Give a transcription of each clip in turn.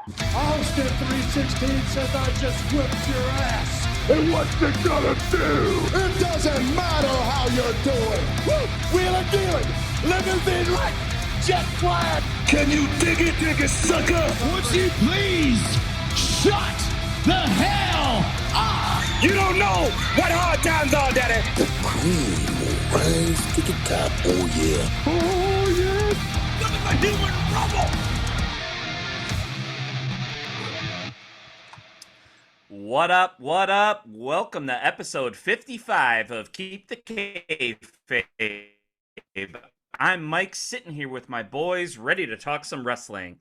Austin 316 says I just whipped your ass. And what's it gonna do? It doesn't matter how you're doing. Woo! Wheeling, dealing, limousine right, jet flying. Can you dig it, sucker? Would you please shut the hell up? You don't know what hard times are, Daddy. The cream will rise to the top, oh yeah. Oh, yeah. Look at the human rubble. What up, what up? Welcome to episode 55 of Keep the Kayfabe. I'm Mike, sitting here with my boys, ready to talk some wrestling.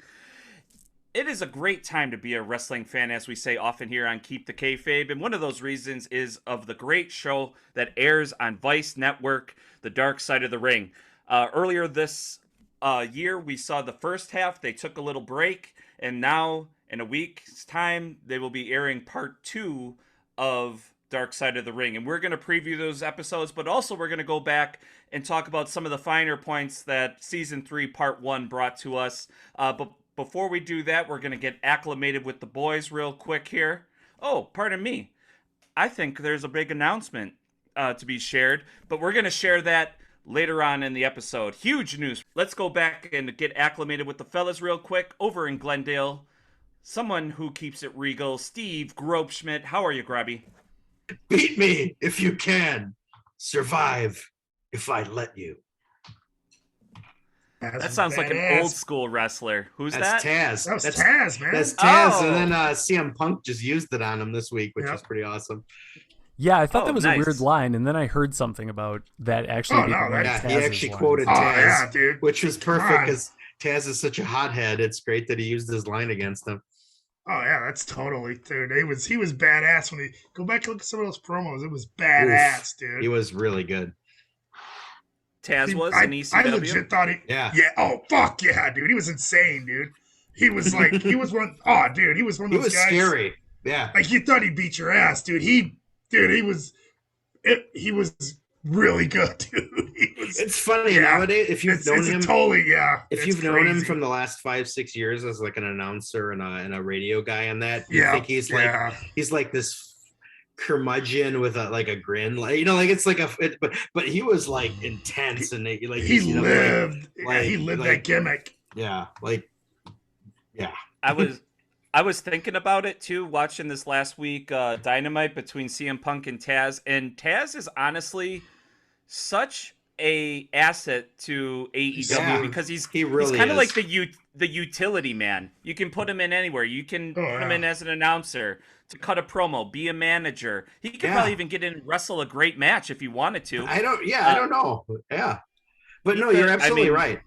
It is a great time to be a wrestling fan, as we say often here on Keep the Kayfabe, and one of those reasons is of the great show that airs on Vice Network, The Dark Side of the Ring. Earlier this year, we saw the first half. They took a little break, and now in a week's time, they will be airing part 2 of Dark Side of the Ring. And we're going to preview those episodes, but also we're going to go back and talk about some of the finer points that Season 3, Part 1 brought to us. But before we do that, we're going to get acclimated with the boys real quick here. Oh, pardon me. I think there's a big announcement to be shared, but we're going to share that later on in the episode. Huge news. Let's go back and get acclimated with the fellas real quick over in Glendale. Someone who keeps it regal, Steve Grobschmidt. How are you, Grubby? Beat me if you can. Survive if I let you. That sounds like an old school wrestler. Who's That's that? Taz. That was Taz, man. That's Taz. Oh. And then CM Punk just used it on him this week, which Yep. was pretty awesome. Yeah, I thought Oh, that was nice. a weird line, and then I heard something about that actually Oh, being no, one of Yeah, he Taz's actually lines. quoted Oh, Taz, yeah, dude. which was Come perfect on. because Taz is such a hothead. It's great that he used his line against him. Oh yeah, that's totally, dude. He was badass when he go back and look at some of those promos. It was badass, dude. He was really good. Taz was I, in ECW. I legit thought he. Yeah. Yeah. Oh fuck yeah, dude. He was insane, dude. He was like he was one. Oh, dude. He was one of He those was guys. scary. Yeah. Like you thought he'd beat your ass, dude. He was. He was really good, dude. He was. It's funny Yeah. nowadays if you've It's known him. totally If it's you've known him crazy. from the last 5-6 years as like an announcer and a radio guy on that, you Yeah, think he's yeah. like this curmudgeon with a grin, like it's like but he was like intense and like He you know, lived. like- he lived like- that gimmick. yeah. I was thinking about it too, watching this last week Dynamite between CM Punk and Taz is honestly such a asset to AEW Yeah, because he's he really kind of is. like the utility man. You can put him in anywhere. You can put him yeah. in as an announcer, to cut a promo, be a manager. He could Yeah. probably even get in and wrestle a great match if he wanted to. I don't know. Yeah. But He no, could- you're I absolutely mean, right.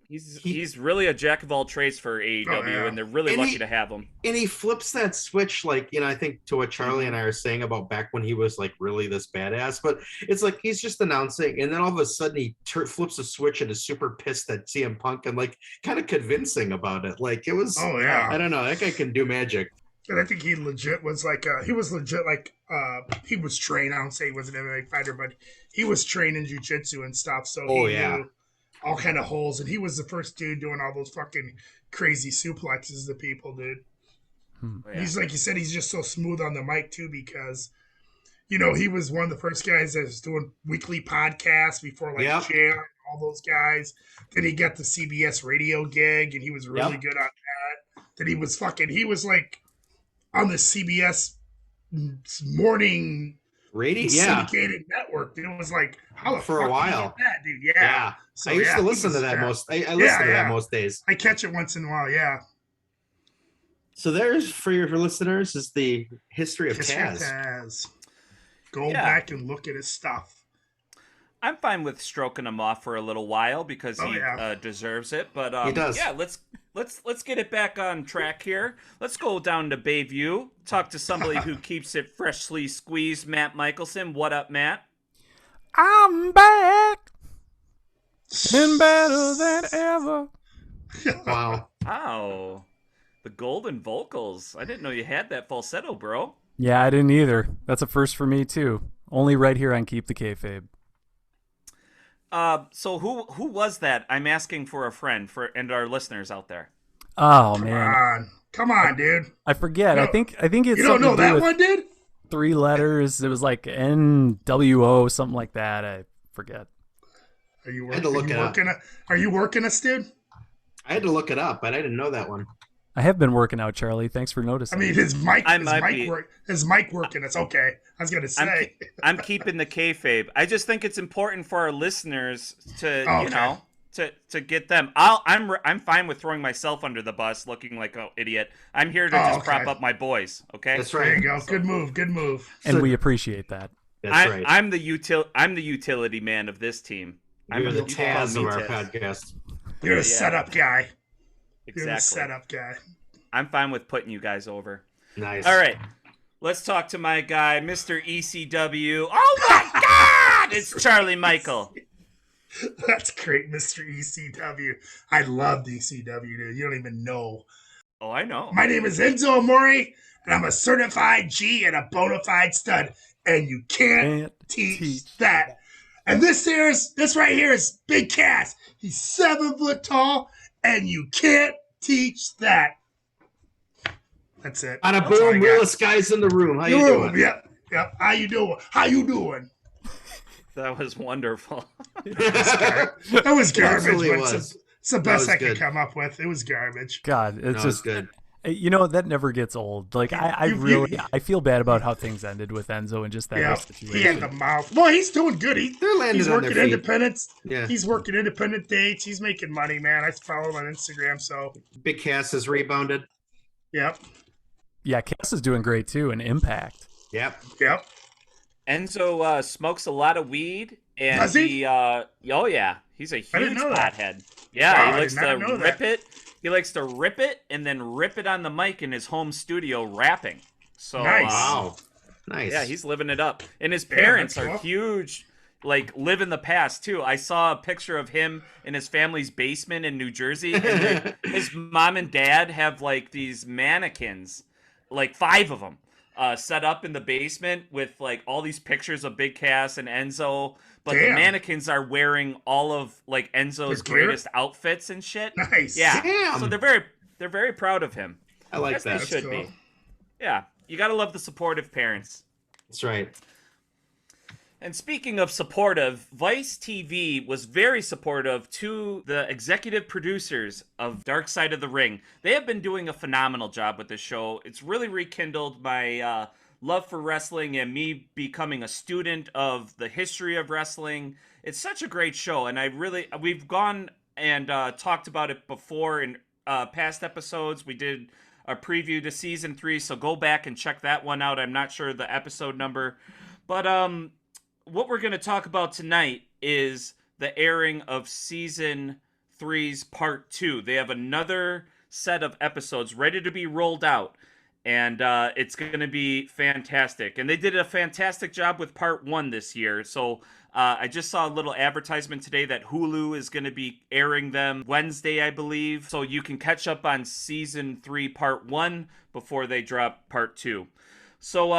He's really a jack of all trades for AEW, Oh, yeah. and they're really And lucky he- to have him. And he flips that switch, like, I think to what Charlie and I are saying about back when he was like really this badass, but it's like he's just announcing, and then all of a sudden he flips a switch and is super pissed at CM Punk and like kind of convincing about it. Like it was, Oh, yeah. I don't know, that guy can do magic. And I think he legit was like he was trained. I don't say he wasn't an MMA fighter, but he was trained in jiu-jitsu and stuff. So Oh, he yeah. knew all kind of holes, and he was the first dude doing all those fucking crazy suplexes to people, dude. Yeah. He's like you said, he's just so smooth on the mic too because he was one of the first guys that was doing weekly podcasts before like Yep. Jam and all those guys. Then he got the CBS radio gig, and he was really Yep. good on that. Then he was like on the CBS morning Rady, yeah. syndicated network. Dude, it was like how the For a fuck did you while. get that, dude? Yeah. Yeah. So, I used yeah, to he listen to was that fast. most. I listen to that yeah. most days. I catch it once in a while. Yeah. So there's for your listeners is the history of History of Taz. Taz. Go Yeah. back and look at his stuff. I'm fine with stroking him off for a little while because Oh, he yeah. deserves it. But He does. Yeah, let's get it back on track here. Let's go down to Bayview. Talk to somebody who keeps it freshly squeezed. Matt Michelson. What up, Matt? I'm back and better than ever. Wow. Wow, the golden vocals. I didn't know you had that falsetto, bro. Yeah, I didn't either. That's a first for me too. Only right here on Keep the Kayfabe. So who was that? I'm asking for a friend and our listeners out there. Oh man, Come on, dude. I forget. No, I think it's You don't something know to do that with one, dude? 3 letters. It was like NWO, something like that. I forget. Are you I had to look it up. Are you working us, dude? I had to look it up, but I didn't know that one. I have been working out, Charlie. Thanks for I noticing. mean, his mic be. working. It's okay. I was gonna say. I'm keeping the kayfabe. I just think it's important for our listeners to, Okay. to get them. I'm fine with throwing myself under the bus, looking like an idiot. I'm here to just okay. prop up my boys. Okay. That's There right. you go. Good move. Good move. and So- we appreciate that. That's right. I'm the utility man of this team. You're the you can call Taz me of our Taz. podcast. You're Yeah. a setup guy. You're Exactly. a setup guy. I'm fine with putting you guys over. Nice. All right. Let's talk to my guy, Mr. ECW. Oh my God! It's Charlie Michael. That's great, Mr. ECW. I love the ECW, dude. You don't even know. Oh, I know. My name is Enzo Amore, and I'm a certified G and a bona fide stud. And you can't teach that. And this right here is Big Cass. He's 7 foot tall, and you can't teach that. That's it. On a That's all I boom, got. realest guys in the room. How you doing? Yep. How you doing? That was wonderful. That was garbage. Absolutely but was. It's the That best was I could good. come up with. It was garbage. God, No, it's it's just good. that never gets old. Like I You- really I feel bad about how things ended with Enzo and just that Yeah, whole he had situation. the mouth. Well, he's doing good. They're landing He's on their working feet. independence. Yeah. He's working independent dates. He's making money, man. I follow him on Instagram. So, Big Cass has rebounded. yep. Yeah, Cass is doing great too, and Impact. Yep. Enzo smokes a lot of weed, and Does he? oh yeah, he's a I didn't huge know that. pothead. Yeah, Wow, he I likes did to not know rip that. it. He likes to rip it and then rip it on the mic in his home studio rapping. So Nice. Wow. Nice. yeah, he's living it up, and his Yeah, parents that's are cool. huge. Like live in the past too. I saw a picture of him in his family's basement in New Jersey, and his mom and dad have like these mannequins, like 5 of them, set up in the basement with like all these pictures of Big Cass and Enzo. But the Damn. mannequins are wearing all of like Enzo's The gear? greatest outfits and shit. Nice. Yeah. Damn. So they're very proud of him. I like As they that. That's should cool. be. Yeah. You gotta love the supportive parents. That's right. And speaking of supportive, Vice TV was very supportive to the executive producers of Dark Side of the Ring. They have been doing a phenomenal job with this show. It's really rekindled my love for wrestling and me becoming a student of the history of wrestling. It's such a great show, and we've gone and talked about it before in past episodes. We did a preview to season 3, so go back and check that one out. I'm not sure the episode number, but what we're going to talk about tonight is the airing of season 3's part 2. They have another set of episodes ready to be rolled out, and it's going to be fantastic. And they did a fantastic job with part 1 this year. So I just saw a little advertisement today that Hulu is going to be airing them Wednesday, I believe. So you can catch up on season 3 part 1 before they drop part 2. So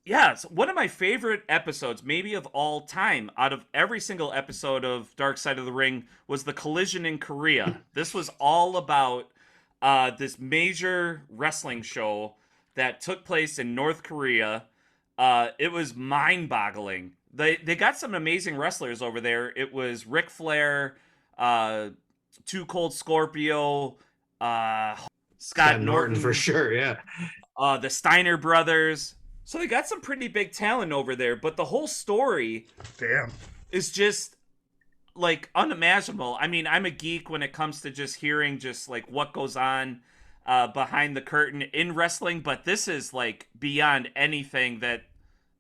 yeah, it's one of my favorite episodes, maybe of all time, out of every single episode of Dark Side of the Ring, was the collision in Korea. This was all about this major wrestling show that took place in North Korea. It was mind-boggling. They got some amazing wrestlers over there. It was Ric Flair, Too Cold Scorpio, Scott Norton for sure. Yeah. the Steiner brothers. So they got some pretty big talent over there, but the whole story Damn. is just like unimaginable. I mean, I'm a geek when it comes to just hearing just like what goes on behind the curtain in wrestling, but this is like beyond anything that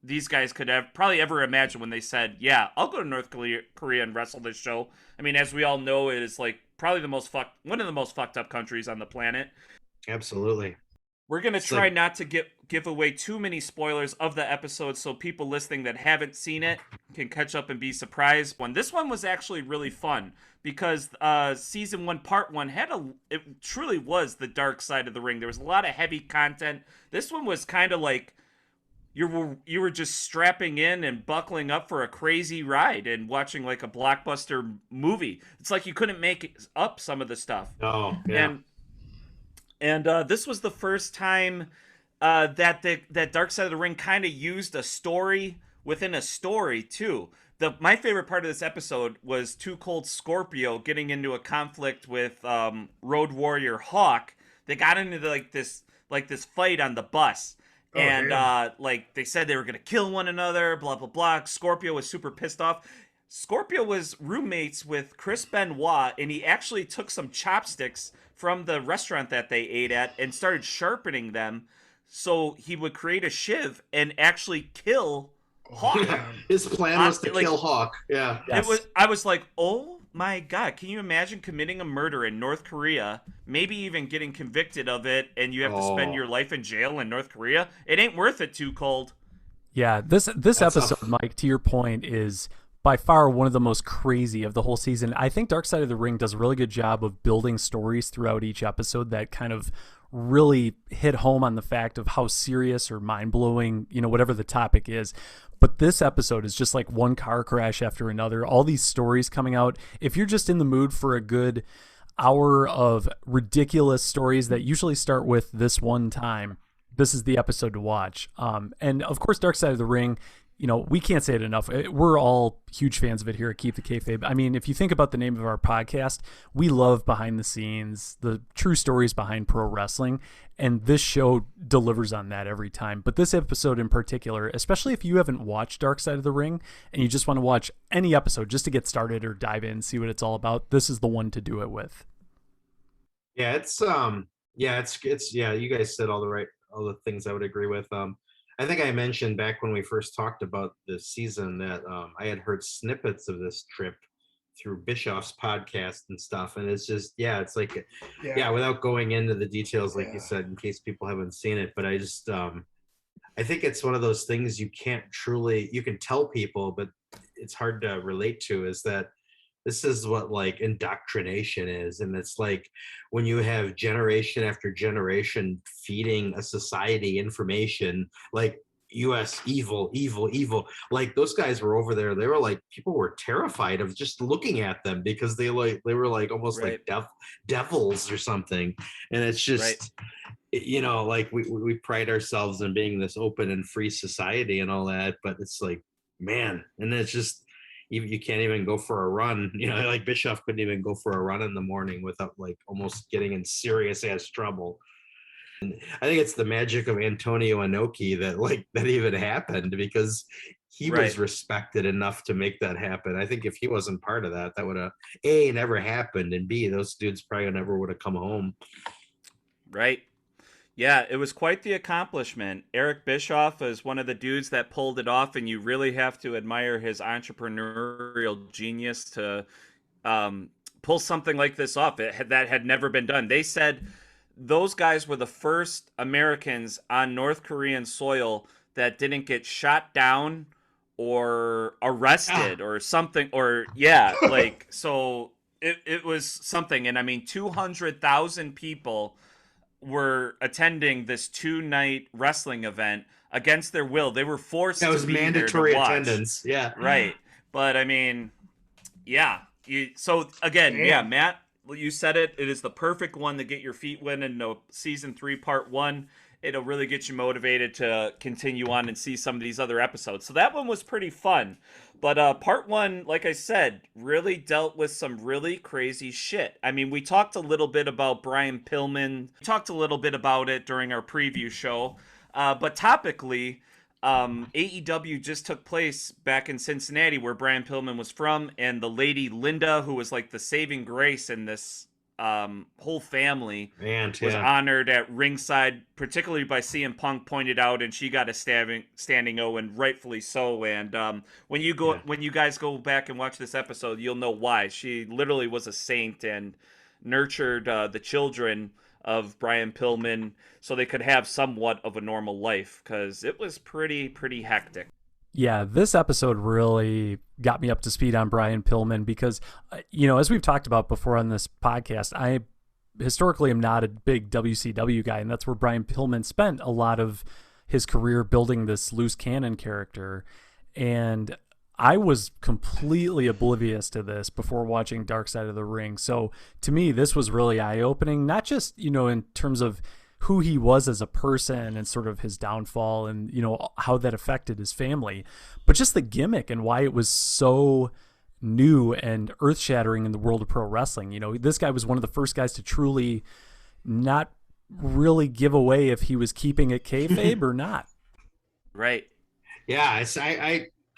these guys could have probably ever imagined when they said, yeah, I'll go to North Korea and wrestle this show. I mean, as we all know, it is like probably one of the most fucked up countries on the planet. Absolutely. We're going to It's try like- not to give away too many spoilers of the episode so people listening that haven't seen it can catch up and be surprised. This one was actually really fun because season 1 part 1 it truly was the dark side of the ring. There was a lot of heavy content. This one was kind of like you were just strapping in and buckling up for a crazy ride and watching like a blockbuster movie. It's like you couldn't make up some of the stuff. Oh, yeah. And And this was the first time that Dark Side of the Ring kind of used a story within a story too. My favorite part of this episode was Too Cold Scorpio getting into a conflict with Road Warrior Hawk. They got into this fight on the bus. Like they said they were gonna kill one another, blah blah blah. Scorpio was super pissed off. Scorpio was roommates with Chris Benoit, and he actually took some chopsticks from the restaurant that they ate at and started sharpening them so he would create a shiv and actually kill Hawk. Yeah. His plan was to kill Hawk. Yeah. Yes. I was like, oh my God, can you imagine committing a murder in North Korea, maybe even getting convicted of it, and you have to spend your life in jail in North Korea? It ain't worth it, Too Cold. Yeah, this episode, Mike, to your point, is by far one of the most crazy of the whole season. I think Dark Side of the Ring does a really good job of building stories throughout each episode that kind of really hit home on the fact of how serious or mind-blowing, whatever the topic is. But this episode is just like one car crash after another. All these stories coming out. If you're just in the mood for a good hour of ridiculous stories that usually start with this one time, this is the episode to watch. And of course, Dark Side of the Ring, we can't say it enough. We're all huge fans of it here at Keep the Kayfabe. I mean, if you think about the name of our podcast, we love behind the scenes, the true stories behind pro wrestling, and this show delivers on that every time. But this episode in particular, especially if you haven't watched Dark Side of the Ring and you just want to watch any episode just to get started or dive in and see what it's all about, this is the one to do it with. Yeah, it's you guys said all the things I would agree with. I think I mentioned back when we first talked about this season that I had heard snippets of this trip through Bischoff's podcast and stuff. And it's just, it's like, without going into the details, like you said, in case people haven't seen it, but I just, I think it's one of those things you can tell people, but it's hard to relate to, is that this is what like indoctrination is. And it's like when you have generation after generation feeding a society information like US evil, like those guys were over there. They were like, people were terrified of just looking at them because they were like almost like devils or something. And it's just, like we pride ourselves in being this open and free society and all that, but it's like, man, and it's just, you can't even go for a run, like Bischoff couldn't even go for a run in the morning without like almost getting in serious ass trouble. And I think it's the magic of Antonio Inoki that even happened, because he was respected enough to make that happen. I think if he wasn't part of that, that would have A, never happened, and B, those dudes probably never would have come home. Right. Yeah, it was quite the accomplishment. Eric Bischoff is one of the dudes that pulled it off, and you really have to admire his entrepreneurial genius to pull something like this off. That had never been done. They said those guys were the first Americans on North Korean soil that didn't get shot down or arrested or something. So it was something. And I mean, 200,000 people were attending this 2-night wrestling event against their will. They were forced to be there to watch. That was mandatory attendance. Yeah. Right. But I mean, Matt, you said it. It is the perfect one to get your feet wet into season 3, part 1. It'll really get you motivated to continue on and see some of these other episodes. So that one was pretty fun. But part 1, like I said, really dealt with some really crazy shit. I mean, we talked a little bit about Brian Pillman. We talked a little bit about it during our preview show. But topically, AEW just took place back in Cincinnati, where Brian Pillman was from. And the lady Linda, who was like the saving grace in this whole family, was honored at ringside, particularly by CM Punk, pointed out, and she got a standing O, and rightfully so. And when you guys go back and watch this episode, you'll know why. She literally was a saint and nurtured the children of Brian Pillman so they could have somewhat of a normal life, because it was pretty hectic. Yeah, this episode really got me up to speed on Brian Pillman because, as we've talked about before on this podcast, I historically am not a big WCW guy, and that's where Brian Pillman spent a lot of his career building this loose cannon character. And I was completely oblivious to this before watching Dark Side of the Ring. So to me, this was really eye-opening, not just, in terms of who he was as a person and sort of his downfall and, how that affected his family, but just the gimmick and why it was so new and earth-shattering in the world of pro wrestling. This guy was one of the first guys to truly not really give away if he was keeping it kayfabe or not. Right. Yeah,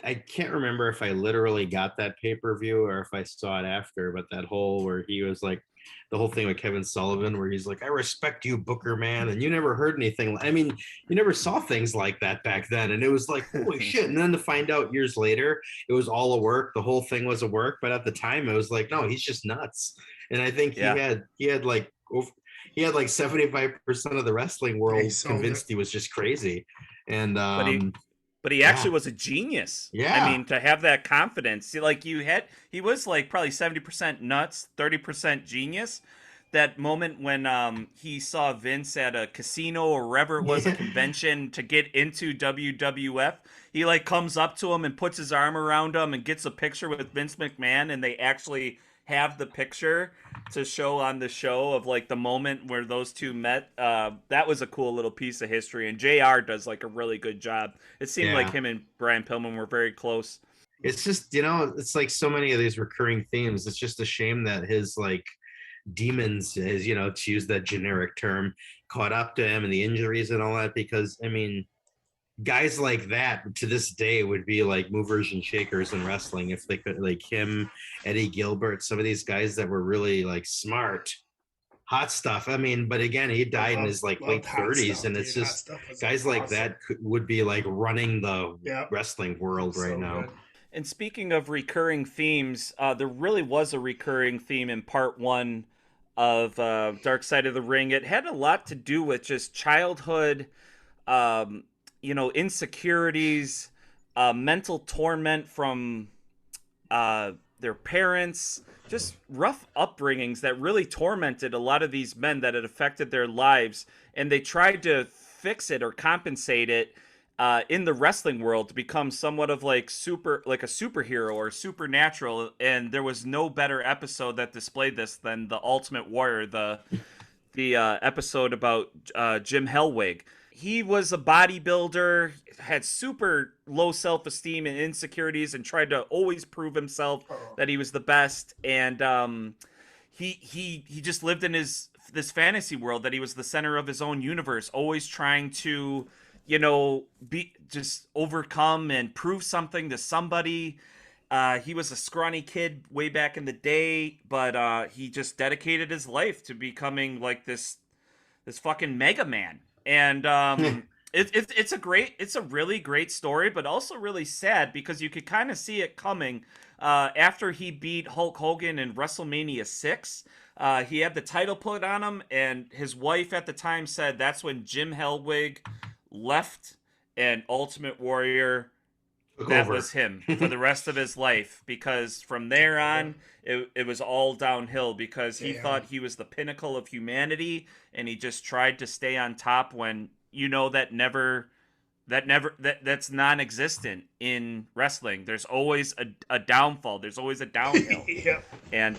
I can't remember if I literally got that pay-per-view or if I saw it after, but that whole where he was like, the whole thing with Kevin Sullivan where he's like, I respect you, Booker man, and you never heard anything. I mean, you never saw things like that back then, and it was like, holy shit. And then to find out years later it was all a work, the whole thing was a work, but at the time it was like, no, he's just nuts. And I think he had like 75% of the wrestling world convinced he was just crazy. And but he actually was a genius. Yeah. I mean, to have that confidence, he was like probably 70% nuts, 30% genius. That moment when he saw Vince at a casino or wherever it was, a convention, to get into WWF, he like comes up to him and puts his arm around him and gets a picture with Vince McMahon, and they actually have the picture to show on the show of like the moment where those two met. That was a cool little piece of history, and JR does like a really good job. It seemed like him and Brian Pillman were very close. It's just, it's like so many of these recurring themes. It's just a shame that his like demons, as to use that generic term, caught up to him and the injuries and all that, because I mean, guys like that to this day would be like movers and shakers in wrestling if they could, like him, Eddie Gilbert, some of these guys that were really like smart, hot stuff. I mean, but again, he died in his like late 30s, and it's just guys like that would be like running the wrestling world right now. Good. And speaking of recurring themes, there really was a recurring theme in part 1 of Dark Side of the Ring. It had a lot to do with just childhood, insecurities, mental torment from their parents, just rough upbringings that really tormented a lot of these men that had affected their lives. And they tried to fix it or compensate it in the wrestling world to become somewhat of like a superhero or supernatural. And there was no better episode that displayed this than The Ultimate Warrior, the episode about Jim Hellwig. He was a bodybuilder, had super low self-esteem and insecurities, and tried to always prove himself that he was the best. And he just lived in this fantasy world that he was the center of his own universe, always trying to, just overcome and prove something to somebody. He was a scrawny kid way back in the day, but he just dedicated his life to becoming like this fucking Mega Man. And it's a really great story, but also really sad because you could kind of see it coming. After he beat Hulk Hogan in WrestleMania 6, he had the title put on him, and his wife at the time said that's when Jim Hellwig left, and Ultimate Warrior, that was him for the rest of his life, because from there on it was all downhill, because he thought he was the pinnacle of humanity, and he just tried to stay on top when that's non-existent in wrestling. There's always a downfall, there's always a downhill. And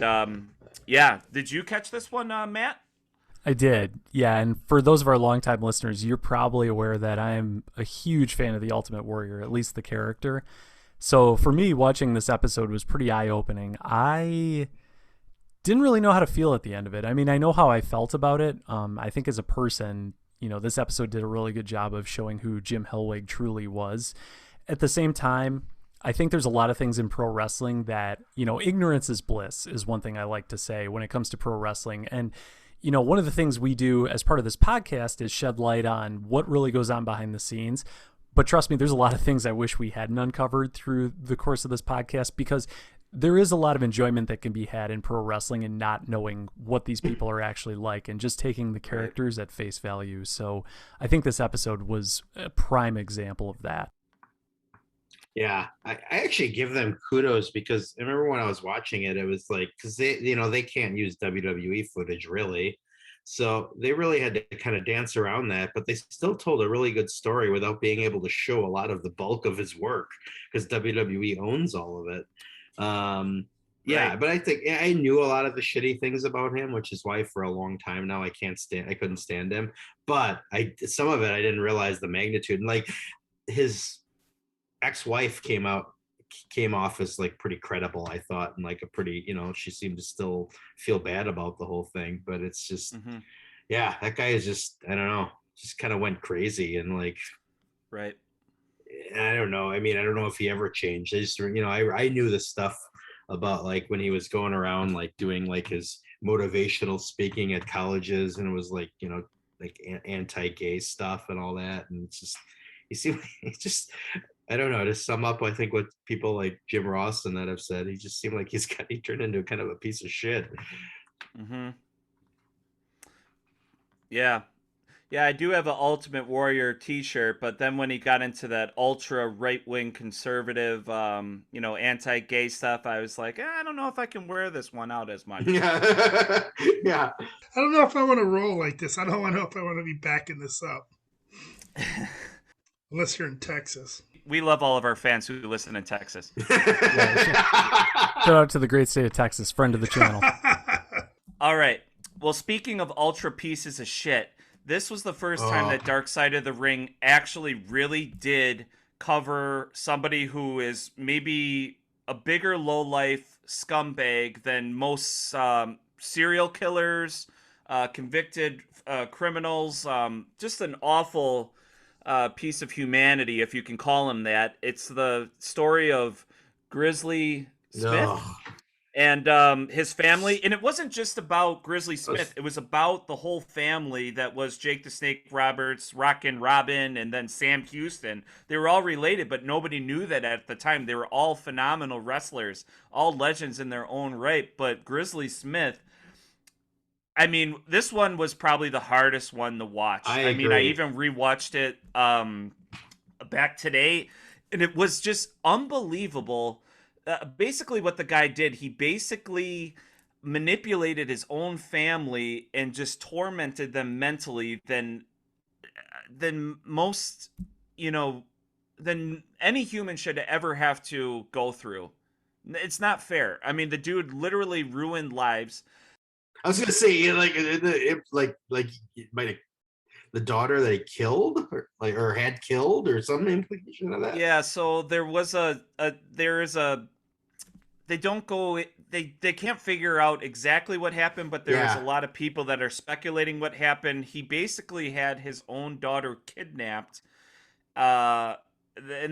did you catch this one, Matt? I did, yeah. And for those of our longtime listeners, you're probably aware that I'm a huge fan of the Ultimate Warrior, at least the character. So for me, watching this episode was pretty eye-opening. I didn't really know how to feel at the end of it. I mean, I know how I felt about it. I think as a person, this episode did a really good job of showing who Jim Hellwig truly was. At the same time, I think there's a lot of things in pro wrestling that, ignorance is bliss is one thing I like to say when it comes to pro wrestling. And one of the things we do as part of this podcast is shed light on what really goes on behind the scenes. But trust me, there's a lot of things I wish we hadn't uncovered through the course of this podcast, because there is a lot of enjoyment that can be had in pro wrestling and not knowing what these people are actually like and just taking the characters at face value. So I think this episode was a prime example of that. Yeah, I actually give them kudos, because I remember when I was watching it, it was like, because they can't use WWE footage really. So they really had to kind of dance around that, but they still told a really good story without being able to show a lot of the bulk of his work because WWE owns all of it. Yeah, Right. but I think I knew a lot of the shitty things about him, which is why for a long time now I couldn't stand him. But some of it I didn't realize the magnitude. And like his ex-wife came off as like pretty credible, I thought, and like a pretty, she seemed to still feel bad about the whole thing. But it's just, Mm-hmm. yeah, that guy is just, I don't know, just kind of went crazy and like, Right. I don't know. I mean, I don't know if he ever changed. I just, I knew this stuff about like when he was going around like doing like his motivational speaking at colleges, and it was like, like anti-gay stuff and all that. And it's just, you see, it's just, I don't know, to sum up, I think what people like Jim Ross and that have said, he just seemed like he turned into kind of a piece of shit. Mm-hmm. Yeah. Yeah, I do have an Ultimate Warrior T-shirt, but then when he got into that ultra right-wing conservative, anti-gay stuff, I was like, I don't know if I can wear this one out as much. Yeah. Yeah. I don't know if I want to roll like this. I don't know if I want to be backing this up. Unless you're in Texas. We love all of our fans who listen in Texas. Shout out to the great state of Texas, friend of the channel. All right. Well, speaking of ultra pieces of shit, this was the first time that Dark Side of the Ring actually really did cover somebody who is maybe a bigger lowlife scumbag than most serial killers, convicted criminals, just an awful piece of humanity, if you can call him that. It's the story of Grizzly Smith. No. And his family, and it wasn't just about Grizzly Smith. It was about the whole family that was Jake the Snake Roberts, Rockin' Robin, and then Sam Houston. They were all related, but nobody knew that at the time. They were all phenomenal wrestlers, all legends in their own right. But Grizzly Smith, I mean, this one was probably the hardest one to watch. I mean, I agree. even rewatched it back today, and it was just unbelievable. Basically what the guy did, he basically manipulated his own family and just tormented them mentally than most, than any human should ever have to go through. It's not fair. I mean, the dude literally ruined lives. I was gonna say, like the daughter that he killed, or had killed, or some implication of that. Yeah, so there was they don't go they can't figure out exactly what happened, but there's Yeah. a lot of people that are speculating what happened. He basically had his own daughter kidnapped, and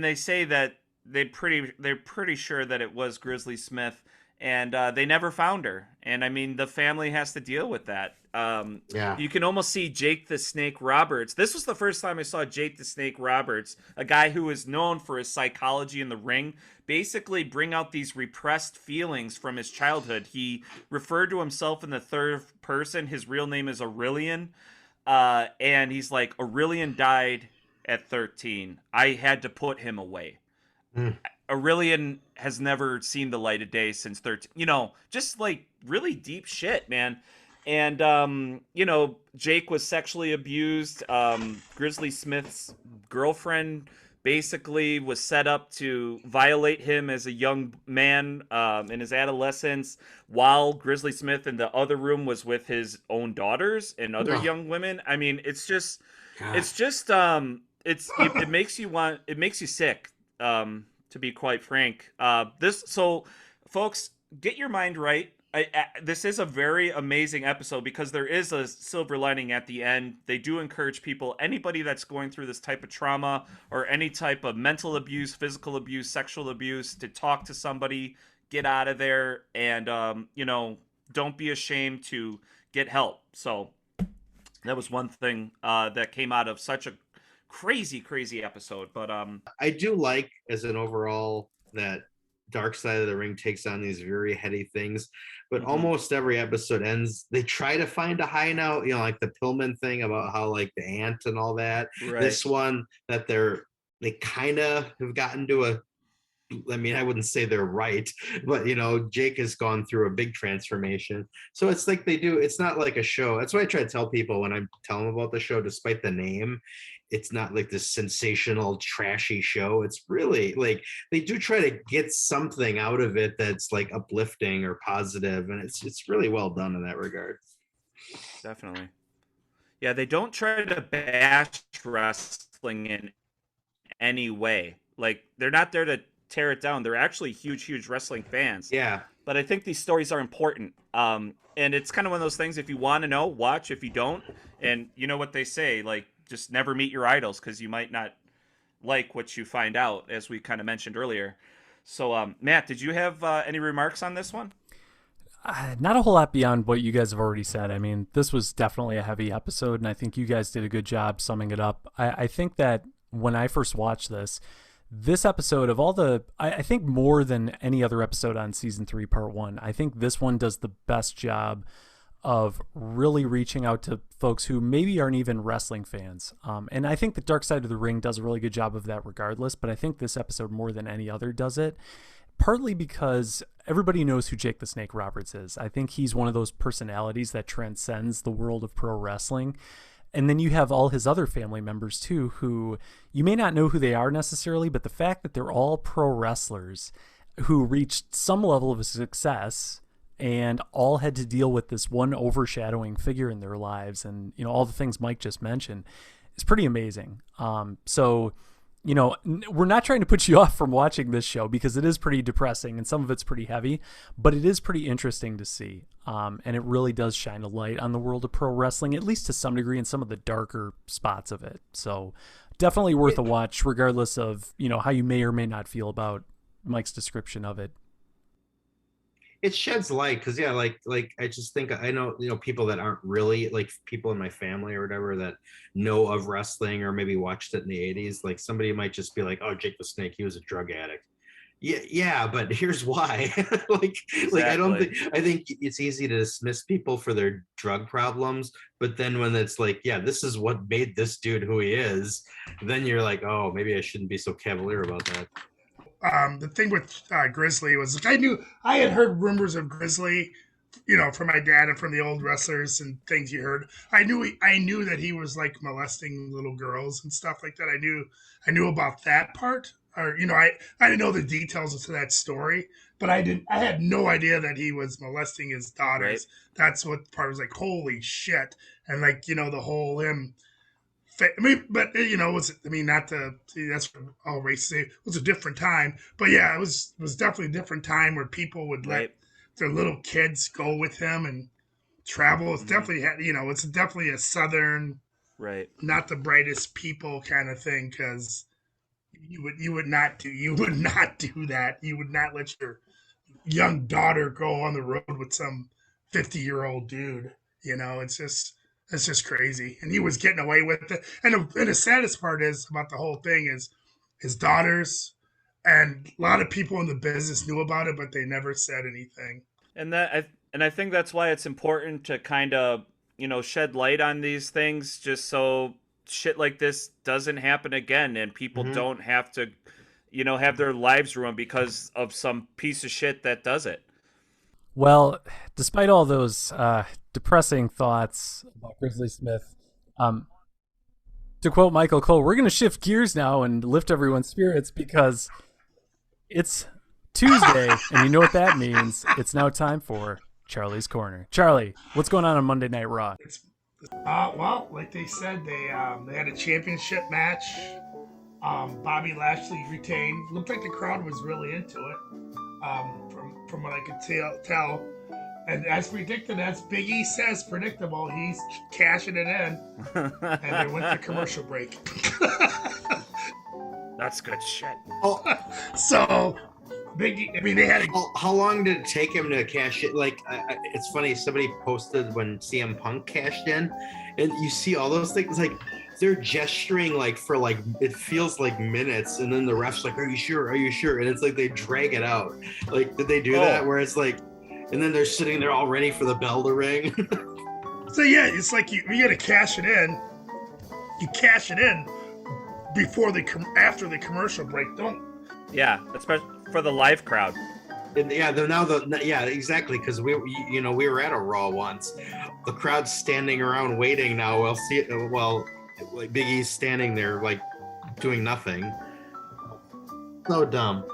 they say that they're pretty sure that it was Grizzly Smith, and they never found her. And I mean, the family has to deal with that. Yeah. You can almost see Jake the Snake Roberts. This was the first time I saw Jake the Snake Roberts, a guy who is known for his psychology in the ring, basically bring out these repressed feelings from his childhood. He referred to himself in the third person. His real name is Aurelian. And he's like, Aurelian died at 13. I had to put him away. Mm. Aurelian has never seen the light of day since 13. Just like really deep shit, man. And Jake was sexually abused. Grizzly Smith's girlfriend basically was set up to violate him as a young man in his adolescence, while Grizzly Smith in the other room was with his own daughters and other Ugh. young women. I mean, it's just God. it makes you sick, to be quite frank. So folks, get your mind right. This is a very amazing episode because there is a silver lining at the end. They do encourage people, anybody that's going through this type of trauma or any type of mental abuse, physical abuse, sexual abuse, to talk to somebody, get out of there, and don't be ashamed to get help. So that was one thing that came out of such a crazy episode. But I do like, as an overall, that Dark Side of the Ring takes on these very heady things, but Mhm. almost every episode ends, they try to find a high note, like the Pillman thing about how like the ant and all that. right. This one, that they kind of have gotten to I mean, I wouldn't say they're right, but Jake has gone through a big transformation. So it's like it's not like a show. That's why I try to tell people when I tell them about the show, despite the name, it's not like this sensational, trashy show. It's really like they do try to get something out of it that's like uplifting or positive, and it's really well done in that regard. Definitely. Yeah, they don't try to bash wrestling in any way. Like, they're not there to tear it down. They're actually huge wrestling fans. Yeah. But I think these stories are important. And it's kind of one of those things, if you want to know, watch. If you don't, and you know what they say, like, just never meet your idols, because you might not like what you find out, as we kind of mentioned earlier. So, Matt, did you have any remarks on this one? Not a whole lot beyond what you guys have already said. I mean, this was definitely a heavy episode, and I think you guys did a good job summing it up. I think that when I first watched this episode of all the, I think more than any other episode on season 3, part 1, I think this one does the best job of really reaching out to folks who maybe aren't even wrestling fans. And I think the Dark Side of the Ring does a really good job of that regardless, but I think this episode more than any other does it. Partly because everybody knows who Jake the Snake Roberts is. I think he's one of those personalities that transcends the world of pro wrestling. And then you have all his other family members too, who you may not know who they are necessarily, but the fact that they're all pro wrestlers who reached some level of success and all had to deal with this one overshadowing figure in their lives, and all the things Mike just mentioned, is pretty amazing. So we're not trying to put you off from watching this show, because it is pretty depressing and some of it's pretty heavy, but it is pretty interesting to see. And it really does shine a light on the world of pro wrestling, at least to some degree, in some of the darker spots of it. So definitely worth a watch, regardless of, how you may or may not feel about Mike's description of it. It sheds light because like I just think I know people that aren't really like people in my family or whatever that know of wrestling or maybe watched it in the 80s. Like somebody might just be like, oh, Jake the Snake, he was a drug addict. Yeah, but here's why. like I think it's easy to dismiss people for their drug problems, but then when it's like, yeah, this is what made this dude who he is, then you're like, oh, maybe I shouldn't be so cavalier about that. The thing with Grizzly was I had heard rumors of Grizzly, from my dad and from the old wrestlers and things you heard. I knew that he was like molesting little girls and stuff like that. I knew about that part, or I didn't know the details of that story, but I had no idea that he was molesting his daughters. Right. That's what part was like, holy shit, and like the whole him. I mean, but not to see, that's what all races say. It was a different time, but yeah, it was definitely a different time where people would let their little kids go with him and travel. It's definitely it's definitely a southern, right, not the brightest people kind of thing, because you would not do that. You would not let your young daughter go on the road with some 50-year-old dude. It's just crazy. And he was getting away with it. And the saddest part is about the whole thing is his daughters and a lot of people in the business knew about it, but they never said anything. And I think that's why it's important to kind of, shed light on these things, just so shit like this doesn't happen again and people don't have to, have their lives ruined because of some piece of shit that does it. Well, despite all those depressing thoughts about Grizzly Smith, to quote Michael Cole, we're going to shift gears now and lift everyone's spirits, because it's Tuesday, and you know what that means. It's now time for Charlie's Corner. Charlie, what's going on Monday Night Raw? Well, like they said, they had a championship match. Bobby Lashley retained. Looked like the crowd was really into it. From what I could tell. And as predicted, as Big E says, predictable, he's cashing it in. And they went to commercial break. That's good shit. Oh, so, Big E, they had how long did it take him to cash it? Like, it's funny, somebody posted when CM Punk cashed in, and you see all those things, like, they're gesturing like for like it feels like minutes, and then the ref's like, are you sure, and it's like they drag it out. Like, did they do that where it's like, and then they're sitting there all ready for the bell to ring? So yeah, it's like you gotta cash it in. You cash it in before after the commercial break. Don't. Yeah, especially for the live crowd. Yeah, they're now exactly, because we were at a Raw once. The crowd's standing around waiting now. Like Big E's standing there like doing nothing. So dumb.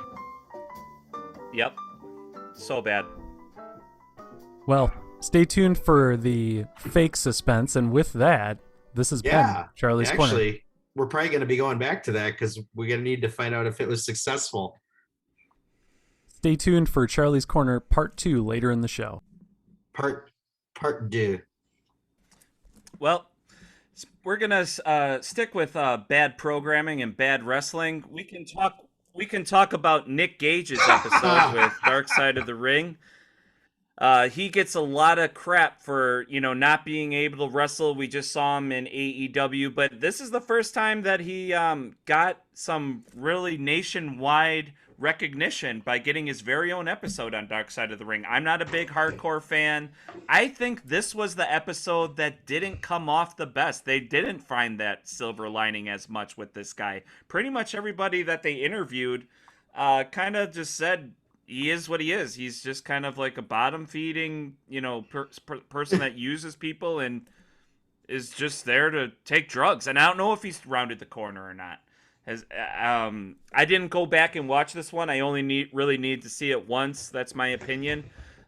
Yep. So bad. Well, stay tuned for the fake suspense, and with that, this has been Charlie's Corner. Actually, we're probably going to be going back to that because we're going to need to find out if it was successful. Stay tuned for Charlie's Corner Part 2 later in the show. Part 2. Well, we're gonna stick with bad programming and bad wrestling. We can talk about Nick Gage's episode with Dark Side of the Ring. He gets a lot of crap for not being able to wrestle. We just saw him in AEW, but this is the first time that he got some really nationwide recognition by getting his very own episode on Dark Side of the Ring. I'm not a big hardcore fan. I think this was the episode that didn't come off the best. They didn't find that silver lining as much with this guy. Pretty much everybody that they interviewed kind of just said he is what he is. He's just kind of like a bottom feeding, person that uses people and is just there to take drugs. And I don't know if he's rounded the corner or not. I didn't go back and watch this one. I only really need to see it once. That's my opinion.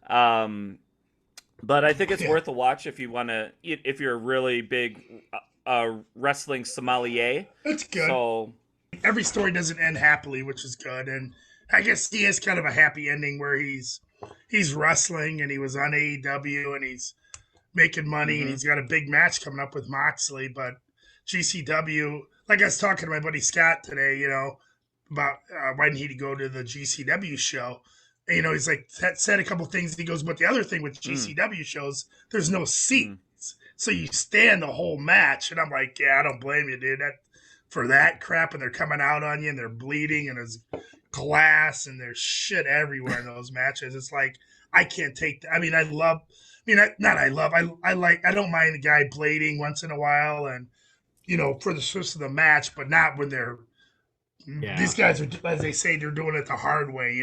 But I think it's worth a watch if you're a really big wrestling sommelier. It's good. So every story doesn't end happily, which is good. And I guess he has kind of a happy ending where he's wrestling and he was on AEW and he's making money and he's got a big match coming up with Moxley. But GCW, like I was talking to my buddy Scott today, about why didn't he go to the GCW show? And, he's like, said a couple things. He goes, but the other thing with GCW shows, there's no seats. So you stand the whole match. And I'm like, yeah, I don't blame you, dude. For that crap, and they're coming out on you and they're bleeding and there's glass and there's shit everywhere in those matches. It's like, I can't take that. I mean, I don't mind a guy blading once in a while and, for the source of the match, but not when these guys are, as they say, they're doing it the hard way.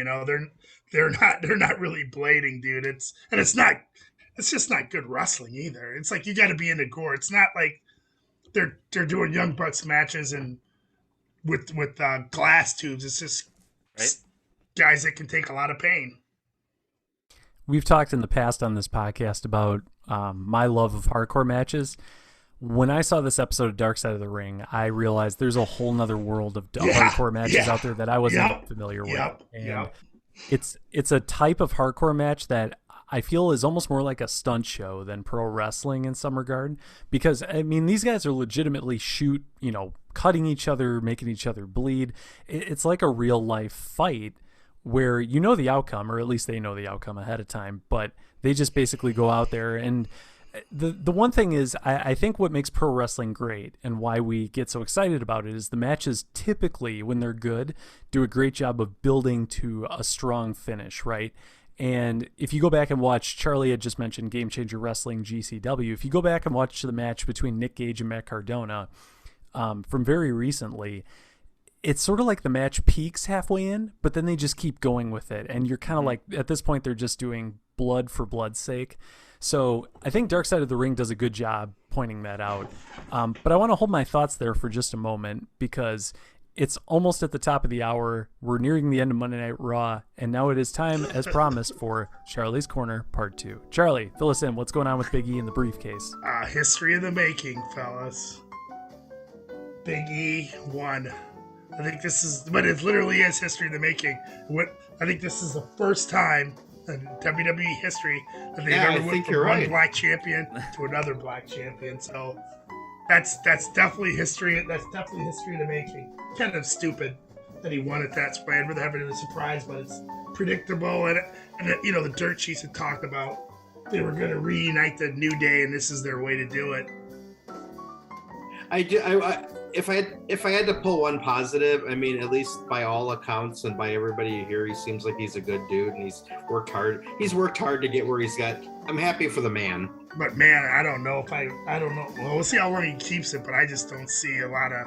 They're not really blading, dude. It's just not good wrestling either. It's like, you got to be into gore. It's not like they're doing Young Bucks matches and with glass tubes. It's just guys that can take a lot of pain. We've talked in the past on this podcast about my love of hardcore matches. When I saw this episode of Dark Side of the Ring, I realized there's a whole nother world of hardcore matches out there that I wasn't familiar with. And it's a type of hardcore match that I feel is almost more like a stunt show than pro wrestling in some regard. Because, I mean, these guys are legitimately cutting each other, making each other bleed. It's like a real life fight where the outcome, or at least they know the outcome ahead of time, but they just basically go out there. And the one thing is, I think what makes pro wrestling great and why we get so excited about it is the matches typically, when they're good, do a great job of building to a strong finish, right? And if you go back and watch, Charlie had just mentioned Game Changer Wrestling GCW. If you go back and watch the match between Nick Gage and Matt Cardona from very recently, it's sort of like the match peaks halfway in, but then they just keep going with it. And you're kind of like, at this point, they're just doing blood for blood's sake. So I think Dark Side of the Ring does a good job pointing that out. But I want to hold my thoughts there for just a moment because it's almost at the top of the hour. We're nearing the end of Monday Night Raw, and now it is time, as promised, for Charlie's Corner Part 2. Charlie, fill us in. What's going on with Big E in the briefcase? History of the making, fellas. Big E won. I think this is, but it literally is history of the making. I think this is the first time in WWE history that they've ever went from one black champion to another black champion. So that's definitely history. That's definitely history of the making. Kind of stupid that he won at that way. I'd rather have it as a surprise, but it's predictable. And the dirt sheets had talked about they were going to reunite the New Day, and this is their way to do it. If I had to pull one positive, I mean, at least by all accounts and by everybody here, he seems like he's a good dude and he's worked hard. He's worked hard to get where he's got. I'm happy for the man. But man, I don't know. Well, we'll see how long he keeps it, but I just don't see a lot of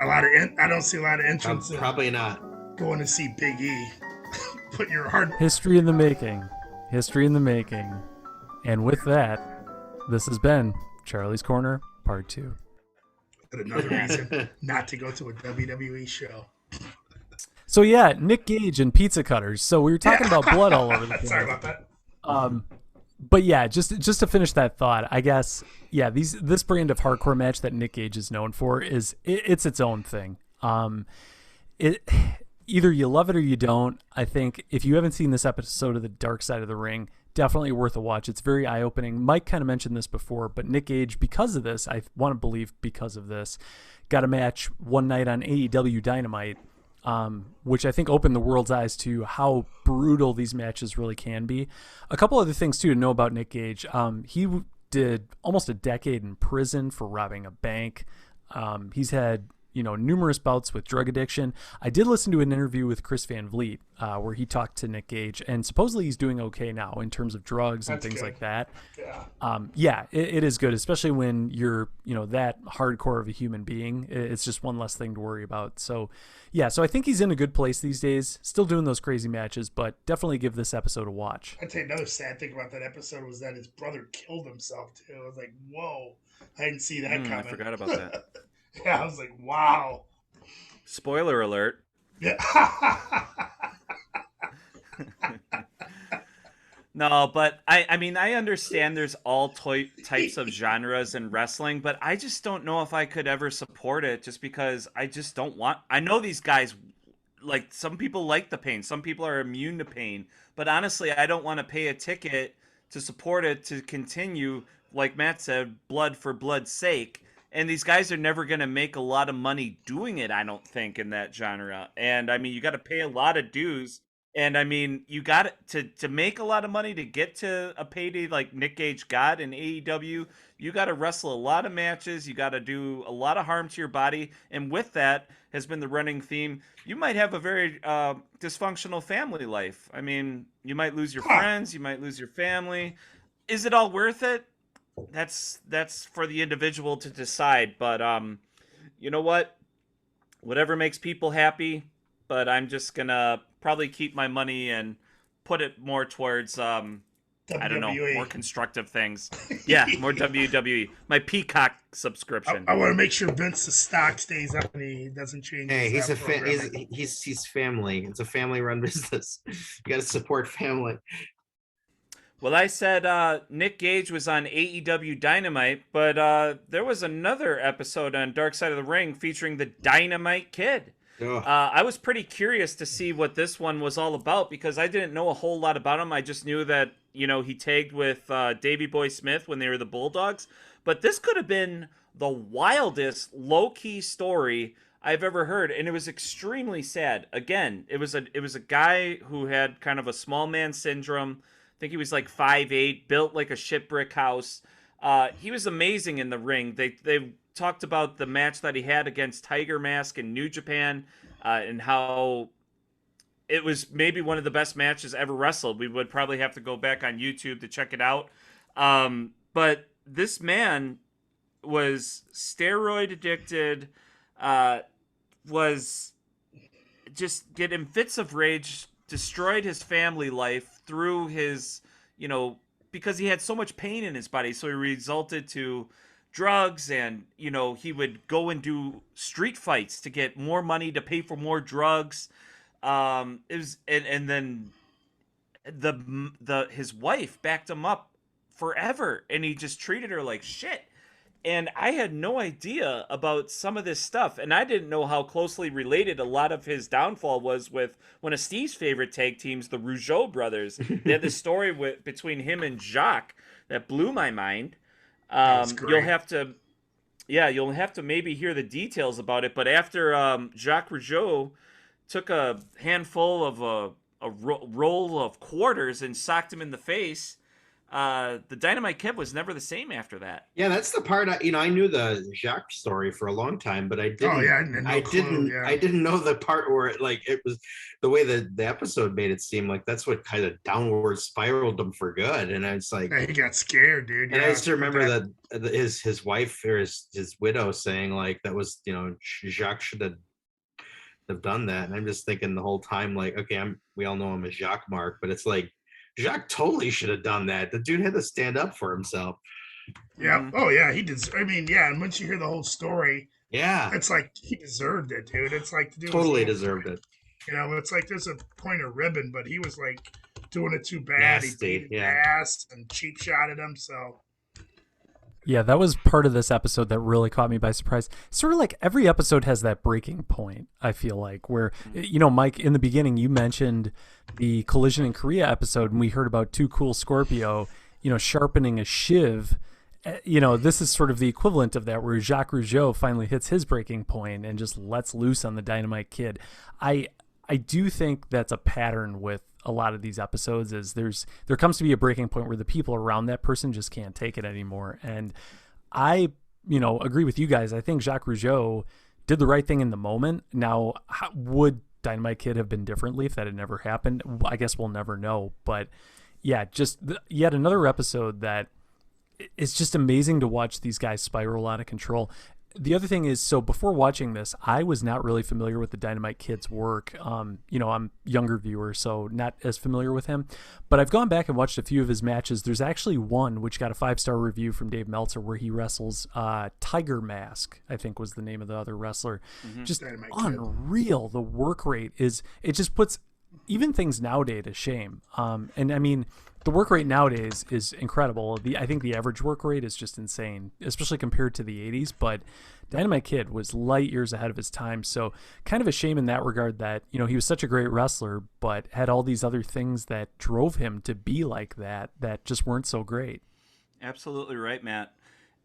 I don't see a lot of entrance. Probably not. going to see Big E. Put your heart. History in the making. History in the making. And with that, this has been Charlie's Corner, Part 2. Another reason not to go to a WWE show. So yeah, Nick Gage and pizza cutters. So we were talking about blood all over the place. Sorry about that. But yeah, just to finish that thought, I guess, yeah, this brand of hardcore match that Nick Gage is known for it's its own thing. Either you love it or you don't. I think if you haven't seen this episode of the Dark Side of the Ring, definitely worth a watch. It's very eye-opening. Mike kind of mentioned this before, but Nick Gage, because of this, I want to believe because of this, got a match one night on AEW Dynamite, which I think opened the world's eyes to how brutal these matches really can be. A couple other things, too, to know about Nick Gage. He did almost a decade in prison for robbing a bank. He's had numerous bouts with drug addiction. I did listen to an interview with Chris Van Vliet where he talked to Nick Gage, and supposedly he's doing okay now in terms of drugs and things like that. Yeah, it is good, especially when you're that hardcore of a human being. It's just one less thing to worry about. So yeah, so I think he's in a good place these days, still doing those crazy matches, but definitely give this episode a watch. I'd say another sad thing about that episode was that his brother killed himself too. I was like, whoa, I didn't see that coming. I forgot about that. Yeah, I was like, wow. Spoiler alert. Yeah. No, but I mean, I understand there's all types of genres in wrestling, but I just don't know if I could ever support it just because I just don't want. I know these guys, like, some people like the pain, some people are immune to pain, but honestly, I don't want to pay a ticket to support it to continue, like Matt said, blood for blood's sake. And these guys are never going to make a lot of money doing it, I don't think, in that genre. And I mean, you got to pay a lot of dues. And I mean, you got to make a lot of money to get to a payday like Nick Gage got in AEW. You got to wrestle a lot of matches. You got to do a lot of harm to your body. And with that has been the running theme. You might have a very dysfunctional family life. I mean, you might lose your friends. You might lose your family. Is it all worth it? That's for the individual to decide, but you know what? Whatever makes people happy. But I'm just gonna probably keep my money and put it more towards I don't know, more constructive things. Yeah, more WWE. My Peacock subscription. I want to make sure Vince's stock stays up and he doesn't change. Hey, he's family. It's a family-run business. You got to support family. Well, I said Nick Gage was on AEW Dynamite, but there was another episode on Dark Side of the Ring featuring the Dynamite Kid. I was pretty curious to see what this one was all about because I didn't know a whole lot about him. I just knew that, he tagged with Davey Boy Smith when they were the Bulldogs. But this could have been the wildest low-key story I've ever heard, and it was extremely sad. Again, it was a guy who had kind of a small man syndrome. I think he was like 5'8", built like a shit brick house. He was amazing in the ring. They talked about the match that he had against Tiger Mask in New Japan, and how it was maybe one of the best matches ever wrestled. We would probably have to go back on YouTube to check it out. But this man was steroid addicted, was just getting fits of rage, destroyed his family life through his, because he had so much pain in his body. So he resulted to drugs, and, he would go and do street fights to get more money to pay for more drugs. And then his wife backed him up forever, and he just treated her like shit. And I had no idea about some of this stuff, and I didn't know how closely related a lot of his downfall was with one of Steve's favorite tag teams, the Rougeau brothers. They had this story between him and Jacques that blew my mind. You'll have to maybe hear the details about it. But after Jacques Rougeau took a handful of a roll of quarters and socked him in the face, the Dynamite Kid was never the same after that. Yeah, that's the part. I knew the Jacques story for a long time, but I didn't. Oh yeah, I didn't know the part where it was the way that the episode made it seem like that's what kind of downward spiraled him for good. And I was like, he got scared, dude. And I used to remember that his wife or his widow saying like that was Jacques should have have done that. And I'm just thinking the whole time, like, okay, we all know him as Jacques Mark, but it's like Jacques totally should have done that. The dude had to stand up for himself. Yeah. Oh yeah, he did. I mean, yeah. And once you hear the whole story, Yeah, it's like he deserved it, dude. It's like the dude totally was deserved it. You know, it's like there's a point of ribbon, but he was like doing it too bad. Nasty, He beat his yeah. ass and cheap shotted him. So Yeah, that was part of this episode that really caught me by surprise. Sort of like every episode has that breaking point, I feel like, where, you know, Mike, in the beginning, you mentioned the Collision in Korea episode, and we heard about Too Cool Scorpio, you know, sharpening a shiv. You know, this is sort of the equivalent of that, where Jacques Rougeau finally hits his breaking point and just lets loose on the Dynamite Kid. I do think that's a pattern with a lot of these episodes, is there comes to be a breaking point where the people around that person just can't take it anymore. And I, you know, agree with you guys. I think Jacques Rougeau did the right thing in the moment. Now, would Dynamite Kid have been differently if that had never happened? I guess we'll never know. But yeah, just yet another episode that is just amazing to watch these guys spiral out of control. The other thing is, so before watching this, I was not really familiar with the Dynamite Kid's work. You know, I'm a younger viewer, so not as familiar with him. But I've gone back and watched a few of his matches. There's actually one which got a 5-star review from Dave Meltzer where he wrestles Tiger Mask, I think was the name of the other wrestler. Just Dynamite unreal. The work rate is, it just puts even things nowadays to shame. And I mean, the work rate nowadays is incredible. I think the average work rate is just insane, especially compared to the 80s. But Dynamite Kid was light years ahead of his time. So kind of a shame in that regard that, you know, he was such a great wrestler, but had all these other things that drove him to be like that just weren't so great. Absolutely right, Matt.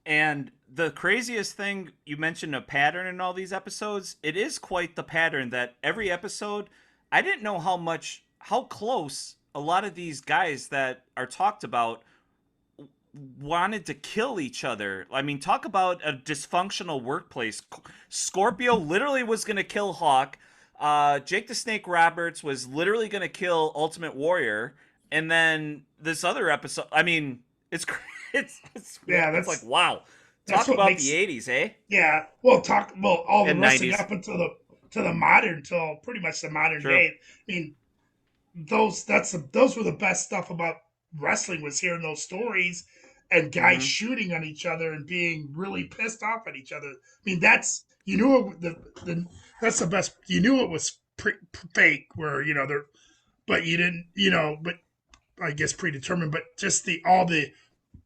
And the craziest thing, you mentioned a pattern in all these episodes. It is quite the pattern that every episode, I didn't know how close a lot of these guys that are talked about wanted to kill each other. I mean, talk about a dysfunctional workplace. Scorpio literally was going to kill Hawk. Jake the Snake Roberts was literally going to kill Ultimate Warrior. And then this other episode, I mean, it's yeah, it's like, wow. Talk about the 80s, eh? Yeah. All the And wrestling 90s. up until the modern, till pretty much the modern Sure. day. I mean, those were the best stuff about wrestling, was hearing those stories and guys shooting on each other and being really pissed off at each other. I mean, that's, you knew that's the best. You knew it was fake, where, you know, but you didn't, you know, but I guess predetermined. But just all the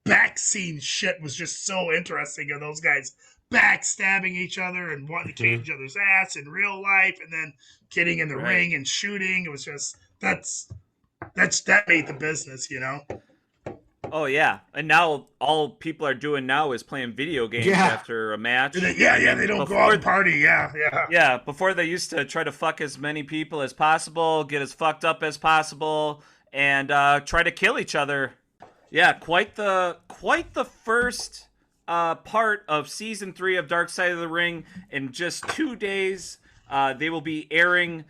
back scene shit was just so interesting, of those guys backstabbing each other and wanting to kick each other's ass in real life, and then getting in the ring and shooting. It was just that made the business, you know. Oh yeah, and now all people are doing now is playing video games after a match. Yeah, they don't go out and party. Yeah. Before they used to try to fuck as many people as possible, get as fucked up as possible, and try to kill each other. Yeah, quite the first part of season 3 of Dark Side of the Ring. In just 2 days, they will be airing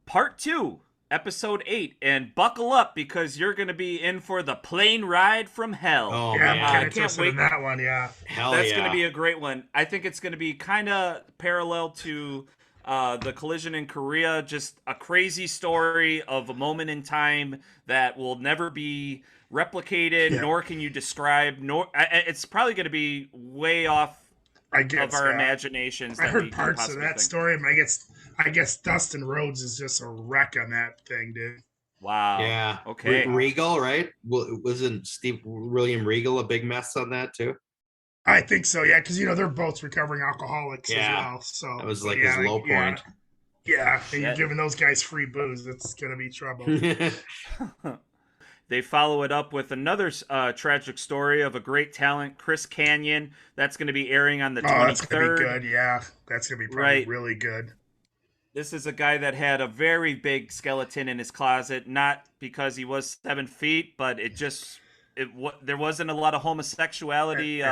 part 2. Episode 8, and buckle up, because you're going to be in for the plane ride from hell. Oh, Yeah, man. I'm I can't wait. in that one. Yeah. Hell That's yeah. going to be a great one. I think it's going to be kind of parallel to the Collision in Korea, just a crazy story of a moment in time that will never be replicated, nor can you describe, it's probably going to be way off I guess of our imaginations. I that we heard can parts of possibly that think. story, and I guess Dustin Rhodes is just a wreck on that thing, dude. Wow. Yeah. Okay. Regal, right? Wasn't William Regal a big mess on that too? I think so, yeah, because, you know, they're both recovering alcoholics as well. So That was like his low point. Yeah, and you're Shit. giving those guys free booze, it's gonna be trouble. They follow it up with another tragic story of a great talent, Chris Canyon. That's going to be airing on the 23rd. That's gonna be good. Yeah, that's gonna be probably really good. This is a guy that had a very big skeleton in his closet, not because he was 7 feet, but there wasn't a lot of homosexuality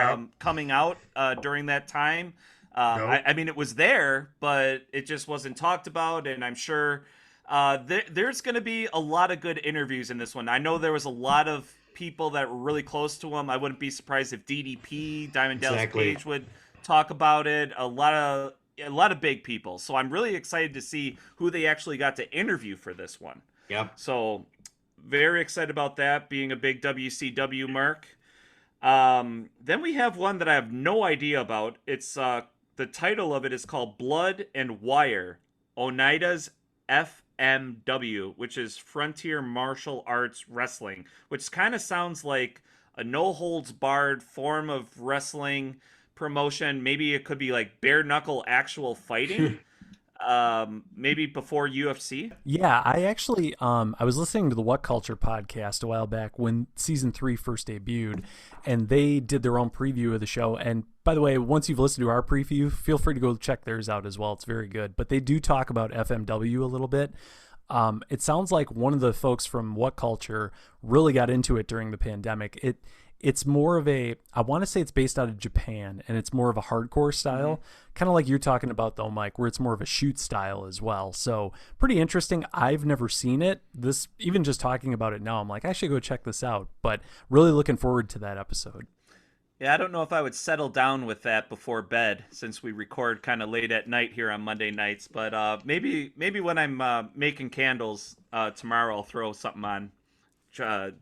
coming out during that time. I mean, it was there, but it just wasn't talked about, and I'm sure there's going to be a lot of good interviews in this one. I know there was a lot of people that were really close to him. I wouldn't be surprised if DDP, Diamond Dallas Page, would talk about it. A lot of a lot of big people. So I'm really excited to see who they actually got to interview for this one. Yep. So very excited about that, being a big WCW mark. Then we have one that I have no idea about. It's the title of it is called Blood and Wire, Oneida's FMW, which is Frontier Martial Arts Wrestling, which kind of sounds like a no holds barred form of wrestling promotion. Maybe it could be like bare knuckle actual fighting. Maybe before UFC. Yeah, I actually I was listening to the What Culture podcast a while back when season 3 first debuted, and they did their own preview of the show. And by the way, once you've listened to our preview, feel free to go check theirs out as well. It's very good. But they do talk about FMW a little bit. It sounds like one of the folks from What Culture really got into it during the pandemic. It's more of a, I want to say it's based out of Japan, and it's more of a hardcore style, kind of like you're talking about though, Mike, where it's more of a shoot style as well. So pretty interesting. I've never seen it. This, even just talking about it now, I'm like, I should go check this out, but really looking forward to that episode. Yeah, I don't know if I would settle down with that before bed, since we record kind of late at night here on Monday nights, but maybe when I'm making candles tomorrow, I'll throw something on,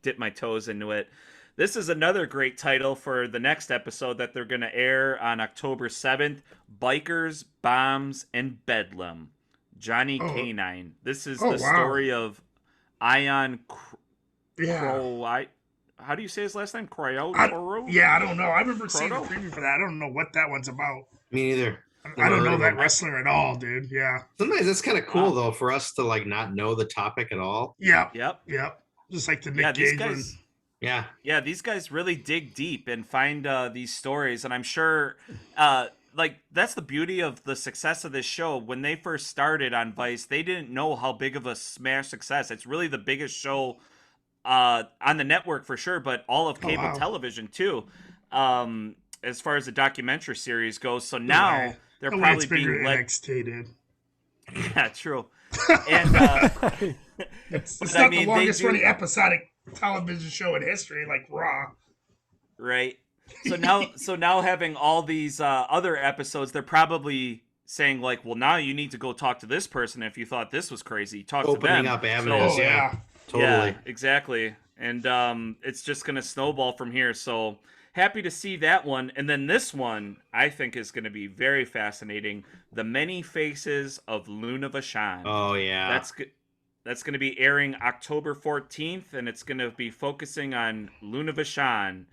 dip my toes into it. This is another great title for the next episode that they're going to air on October 7th, Bikers, Bombs, and Bedlam. Johnny Canine. This is the story of Ion Crow. How do you say his last name? Crow? Yeah, I don't know. I remember seeing the preview for that. I don't know what that one's about. Me neither. I don't know that wrestler at all, dude. Yeah. Sometimes that's kind of cool though for us to like not know the topic at all. Yep. Yep. Just like the Nick Gage one. Yeah, these guys really dig deep and find these stories, and I'm sure, like that's the beauty of the success of this show. When they first started on Vice, they didn't know how big of a smash success. It's really the biggest show on the network for sure, but all of cable television too, as far as the documentary series goes. So now they're probably being led. NXT, dude. Yeah, true. And it's not the longest running episodic television show in history, like Raw. Right. So now having all these other episodes, they're probably saying like, well, now you need to go talk to this person. If you thought this was crazy, talk to them. Opening up avenues. So, Totally. Yeah, exactly. And it's just going to snowball from here. So happy to see that one. And then this one, I think, is going to be very fascinating. The Many Faces of Luna Vachon. Oh, yeah. That's going to be airing October 14th, and it's going to be focusing on Luna Vachon.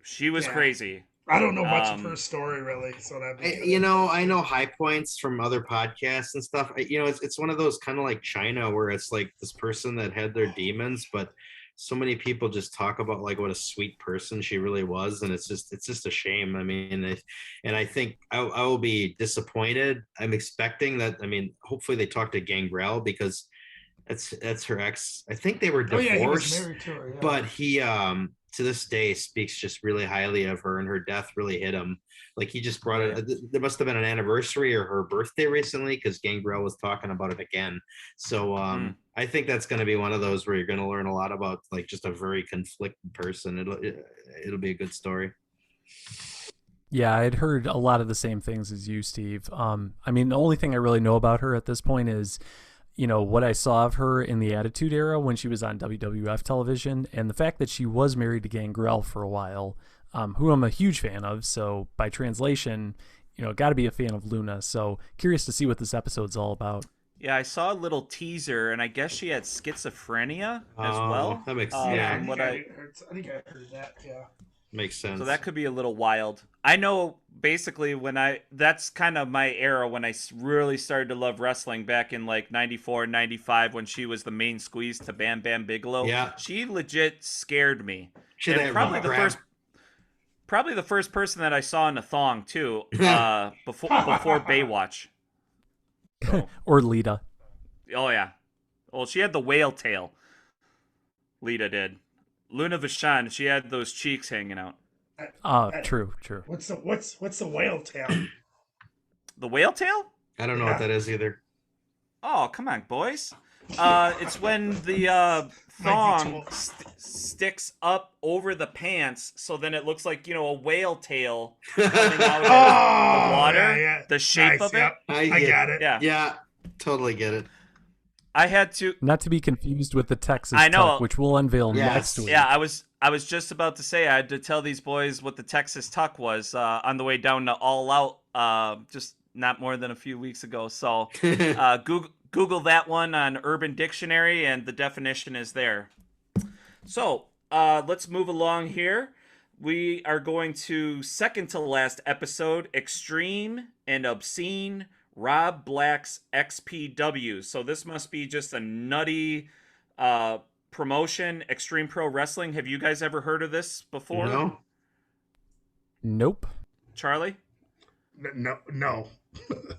She was crazy. I don't know much of her story, really. So I know high points from other podcasts and stuff. It's one of those kind of like China, where it's like this person that had their demons, but so many people just talk about like what a sweet person she really was, and it's just a shame. I mean, and I think I will be disappointed. I'm expecting that. I mean, hopefully they talk to Gangrel, because that's her ex. I think they were divorced, he was married to her, but he to this day speaks just really highly of her, and her death really hit him. Like he just brought it. There must have been an anniversary or her birthday recently, because Gangrel was talking about it again. So I think that's going to be one of those where you're going to learn a lot about like just a very conflicted person. It'll be a good story. Yeah, I'd heard a lot of the same things as you, Steve. I mean, the only thing I really know about her at this point is, what I saw of her in the Attitude Era when she was on WWF television, and the fact that she was married to Gangrel for a while, who I'm a huge fan of. So by translation, got to be a fan of Luna. So curious to see what this episode's all about. Yeah, I saw a little teaser, and I guess she had schizophrenia as well. That makes I think I heard that. Yeah. Makes sense. So that could be a little wild. I know basically that's kind of my era when I really started to love wrestling back in like 94, 95, when she was the main squeeze to Bam Bam Bigelow. Yeah. She legit scared me. She and probably the first person that I saw in a thong too, before Baywatch. So. Or Lita. Oh yeah. Well, she had the whale tail. Lita did. Luna Vachon, she had those cheeks hanging out. True. What's the whale tail? The whale tail? I don't know what that is either. Oh, come on, boys. It's when the thong Mikey sticks up over the pants, so then it looks like a whale tail coming out of Oh, the water. yeah. The shape Nice, of it. yep. I got it. Yeah. Yeah, totally get it. I had to. Not to be confused with the Texas I know. tuck, which we'll unveil Yes. next week. Yeah, I was just about to say I had to tell these boys what the Texas tuck was on the way down to All Out, just not more than a few weeks ago. So Google that one on Urban Dictionary, and the definition is there. So let's move along here. We are going to second to last episode, Extreme and Obscene Rob Black's XPW. So this must be just a nutty promotion, Extreme Pro Wrestling. Have you guys ever heard of this before? No. Nope. Charlie? No.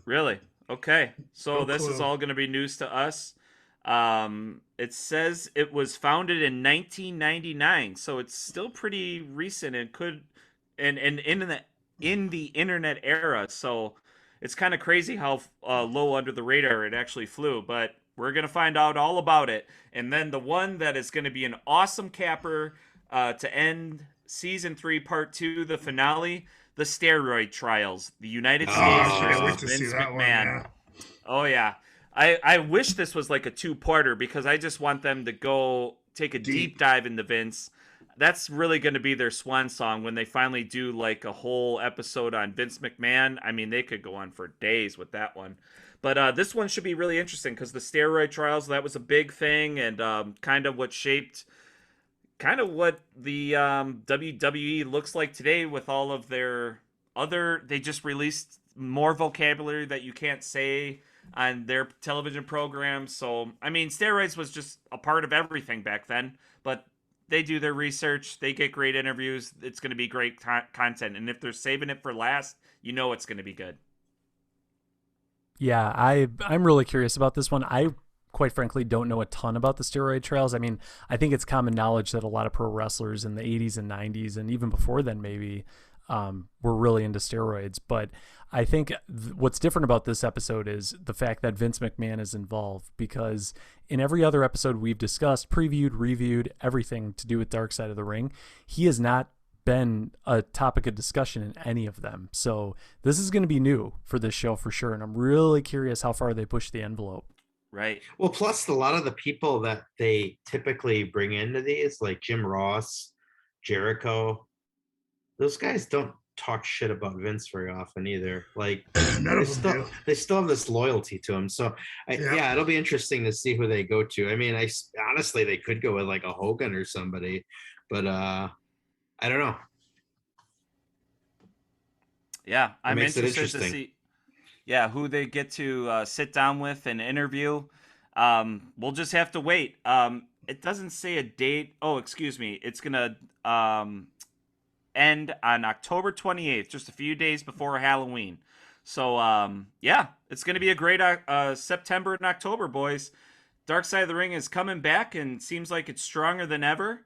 Really? Okay. So No this is clue. all going to be news to us. It says it was founded in 1999, so it's still pretty recent and in the internet era. So it's kind of crazy how low under the radar it actually flew, but we're going to find out all about it. And then the one that is going to be an awesome capper to end season 3, part 2, the finale, the steroid trials, the United States I can't wait versus to see Vince that McMahon. one. Yeah. Oh yeah. I wish this was like a 2-parter because I just want them to go take a deep dive into Vince. That's really going to be their swan song when they finally do like a whole episode on Vince McMahon. I mean, they could go on for days with that one. But this one should be really interesting because the steroid trials, that was a big thing, and kind of what shaped kind of what the WWE looks like today with all of their they just released more vocabulary that you can't say on their television programs. So, I mean, steroids was just a part of everything back then, but they do their research. They get great interviews. It's going to be great content. And if they're saving it for last, it's going to be good. Yeah, I'm really curious about this one. I quite frankly don't know a ton about the steroid trials. I mean, I think it's common knowledge that a lot of pro wrestlers in the 80s and 90s and even before then maybe were really into steroids. But I think what's different about this episode is the fact that Vince McMahon is involved, because in every other episode we've discussed, previewed, reviewed, everything to do with Dark Side of the Ring, he has not been a topic of discussion in any of them. So this is going to be new for this show for sure. And I'm really curious how far they push the envelope. Right. Well, plus a lot of the people that they typically bring into these, like Jim Ross, Jericho, those guys don't talk shit about Vince very often either. Like None of them do. they still have this loyalty to him. So yeah, it'll be interesting to see who they go to. I mean, honestly, they could go with like a Hogan or somebody, but I don't know. Yeah, I'm makes it interested to interesting. see who they get to sit down with and interview. We'll just have to wait. It doesn't say a date. Oh, excuse me. It's going to end on October 28th, just a few days before Halloween. So, it's going to be a great September and October, boys. Dark Side of the Ring is coming back and seems like it's stronger than ever.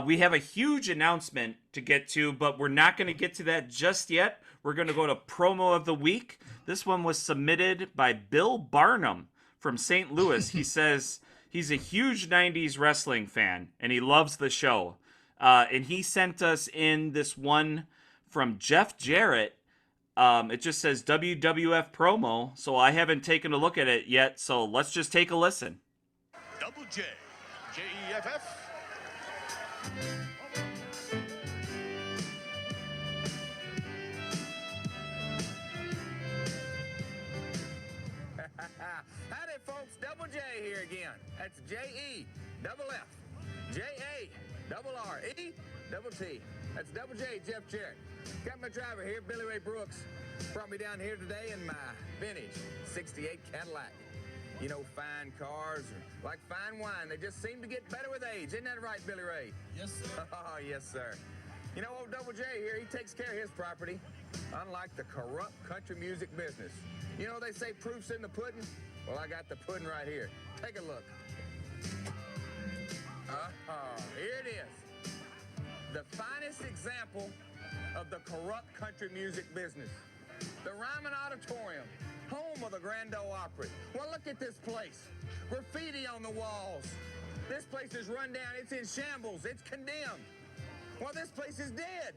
We have a huge announcement to get to, but we're not going to get to that just yet. We're going to go to Promo of the Week. This one was submitted by Bill Barnum from St. Louis. He says he's a huge 90s wrestling fan, and he loves the show. And he sent us in this one from Jeff Jarrett. It just says WWF Promo, so I haven't taken a look at it yet, so let's just take a listen. Double J, J-E-F-F. Howdy, folks. Double J here again. That's J-E, double F, J-A, double R-E, double T. That's Double J, Jeff Jarrett. Got my driver here, Billy Ray Brooks. Brought me down here today in my vintage 68 Cadillac. You know, fine cars are like fine wine. They just seem to get better with age. Isn't that right, Billy Ray? Yes, sir. Oh, yes, sir. You know, old Double J here, he takes care of his property, unlike the corrupt country music business. You know, they say proof's in the pudding. Well, I got the pudding right here. Take a look. Here it is. The finest example of the corrupt country music business. The Ryman Auditorium home of the Grand Ole Opry. Well, look at this place. Graffiti on the walls. This place is run down. It's in shambles. It's condemned. Well, this place is dead.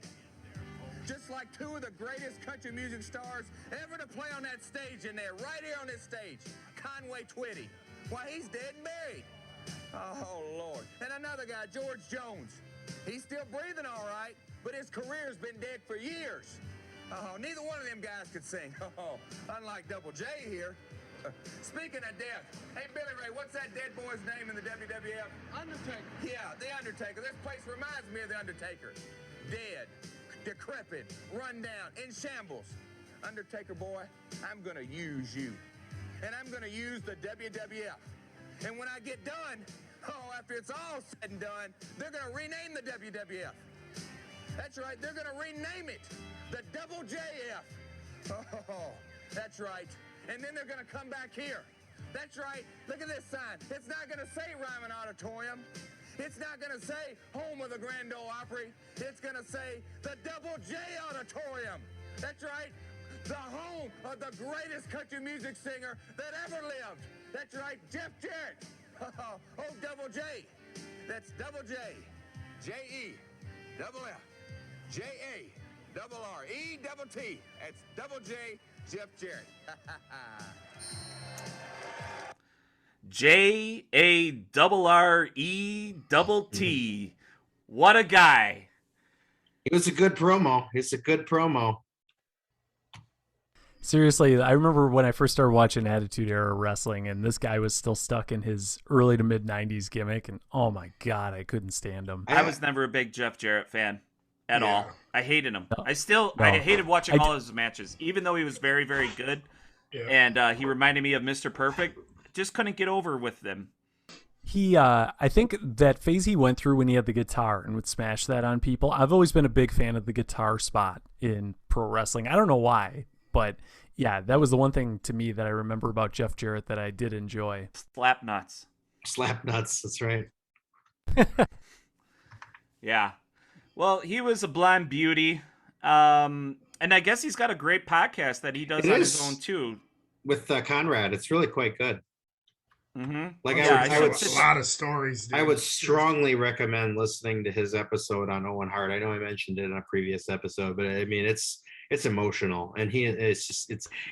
Just like two of the greatest country music stars ever to play on that stage in there, right here on this stage, Conway Twitty. Why, he's dead and buried. Oh, Lord. And another guy, George Jones. He's still breathing all right, but his career's been dead for years. Oh, neither one of them guys could sing. Oh, unlike Double J here. Speaking of death, hey, Billy Ray, what's that dead boy's name in the WWF? Undertaker. Yeah, The Undertaker. This place reminds me of The Undertaker. Dead, decrepit, run down, in shambles. Undertaker boy, I'm gonna use you. And I'm gonna use the WWF. And when I get done, after it's all said and done, they're gonna rename the WWF. That's right, they're gonna rename it the Double JF. Oh, that's right. And then they're gonna come back here. That's right, look at this sign. It's not gonna say Ryman Auditorium. It's not gonna say home of the Grand Ole Opry. It's gonna say the Double J Auditorium. That's right, the home of the greatest country music singer that ever lived. That's right, Jeff Jarrett. Oh, Double J. That's Double J. J-E, double F, J-A, double R-E, double T. That's Double J, Jeff Jarrett. JARRET. What a guy. It was a good promo. It's a good promo. Seriously, I remember when I first started watching Attitude Era Wrestling, and this guy was still stuck in his early to mid 90s gimmick, and oh my God, I couldn't stand him. I was never a big Jeff Jarrett fan at all. I hated him. No. I hated watching all his matches, even though he was very, very good. Yeah. And he reminded me of Mr. Perfect. Just couldn't get over with them. He, I think that phase he went through when he had the guitar and would smash that on people. I've always been a big fan of the guitar spot in pro wrestling. I don't know why, but yeah, that was the one thing to me that I remember about Jeff Jarrett that I did enjoy. Slap nuts. Slap nuts. That's right. Yeah. Well, he was a blonde beauty. And I guess he's got a great podcast that he does on his own too. With Conrad. It's really quite good. Mm-hmm. Like I would a lot of stories. Dude. I would strongly recommend listening to his episode on Owen Hart. I know I mentioned it in a previous episode, but I mean it's emotional, and it's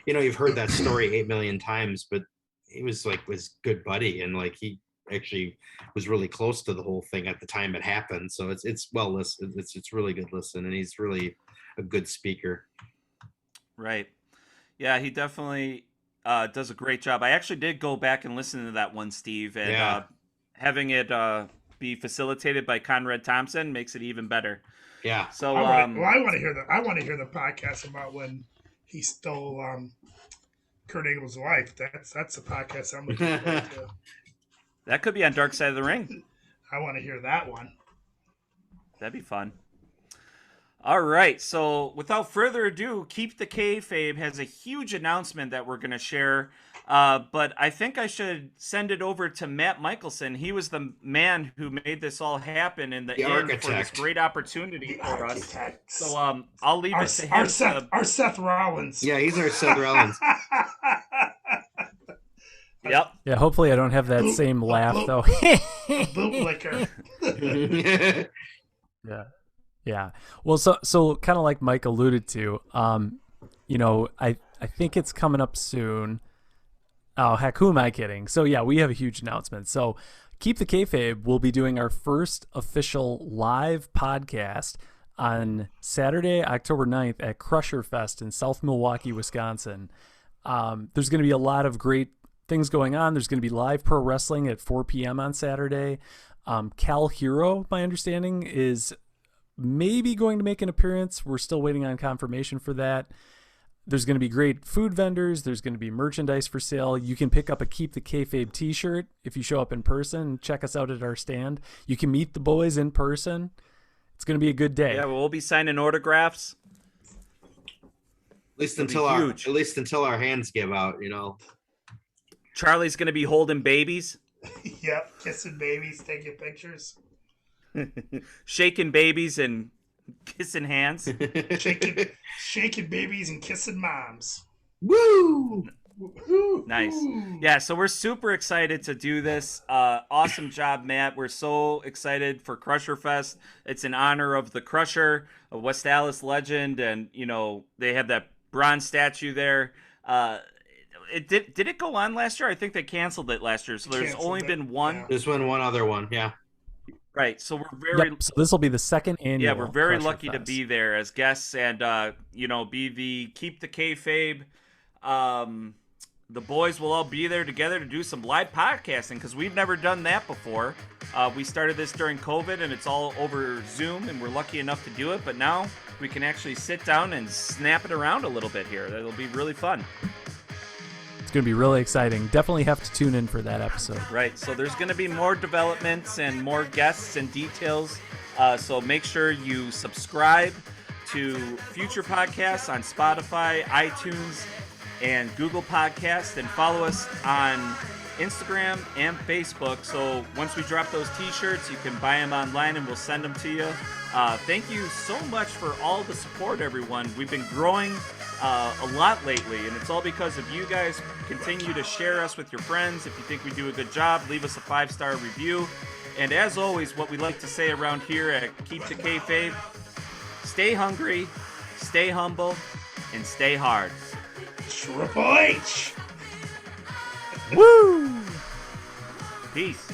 you've heard that story 8 million times, but he was like his good buddy, and like he actually was really close to the whole thing at the time it happened. So it's well listened. It's really good listen, and he's really a good speaker. Right. Yeah, he definitely does a great job. I actually did go back and listen to that one, Steve, and having it be facilitated by Conrad Thompson makes it even better. Yeah. So I want to hear the podcast about when he stole Kurt Angle's wife. That's a podcast I'm looking forward to. That could be on Dark Side of the Ring. I want to hear that one. That'd be fun. All right, so without further ado, Keep the Kayfabe has a huge announcement that we're going to share, but I think I should send it over to Matt Michelson. He was the man who made this all happen in the end for this great opportunity for us. So I'll leave it to him. Our Seth Rollins. Yeah, he's our Seth Rollins. Yep. Yeah, hopefully I don't have that same laugh, though. Bootlicker. Yeah. Yeah. Well, so kind of like Mike alluded to, I think it's coming up soon. Oh, heck, who am I kidding? So yeah, we have a huge announcement. So Keep the Kayfabe will be doing our first official live podcast on Saturday, October 9th at Crusher Fest in South Milwaukee, Wisconsin. There's going to be a lot of great things going on. There's going to be live pro wrestling at 4 p.m. on Saturday. Cal Hero, my understanding, is maybe going to make an appearance. We're still waiting on confirmation for that. There's going to be great food vendors. There's going to be merchandise for sale. You can pick up a Keep the Kayfabe t-shirt if you show up in person. Check us out at our stand. You can meet the boys in person. It's going to be a good day. Yeah, we'll be signing autographs. At least until our hands give out, Charlie's going to be holding babies. Yep, kissing babies, taking pictures. Shaking babies and kissing hands. shaking babies and kissing moms. Woo! Nice. Yeah, so we're super excited to do this. Awesome job, Matt. We're so excited for Crusher Fest. It's in honor of the Crusher, a West Allis legend, and they have that bronze statue there. Did it go on last year? I think they canceled it last year, so there's only been one. Yeah. There's been one other one, yeah. Right, so we're very. So this will be the second annual. Yeah, we're very Crusher lucky to Fest. be there as guests and be the Keep the Kayfabe. The boys will all be there together to do some live podcasting because we've never done that before. We started this during COVID and it's all over Zoom, and we're lucky enough to do it. But now we can actually sit down and snap it around a little bit here. It'll be really fun. It's going to be really exciting. Definitely have to tune in for that episode. Right, so there's going to be more developments and more guests and details. So make sure you subscribe to future podcasts on Spotify, iTunes, and Google Podcasts, and follow us on Instagram and Facebook. So once we drop those t-shirts, you can buy them online and we'll send them to you. Thank you so much for all the support, everyone. We've been growing a lot lately, and it's all because of you guys. Continue to share us with your friends. If you think we do a good job, leave us a 5-star review. And as always, what we like to say around here at Keep the Kayfabe, stay hungry, stay humble, and stay hard. Triple H. Woo! Peace.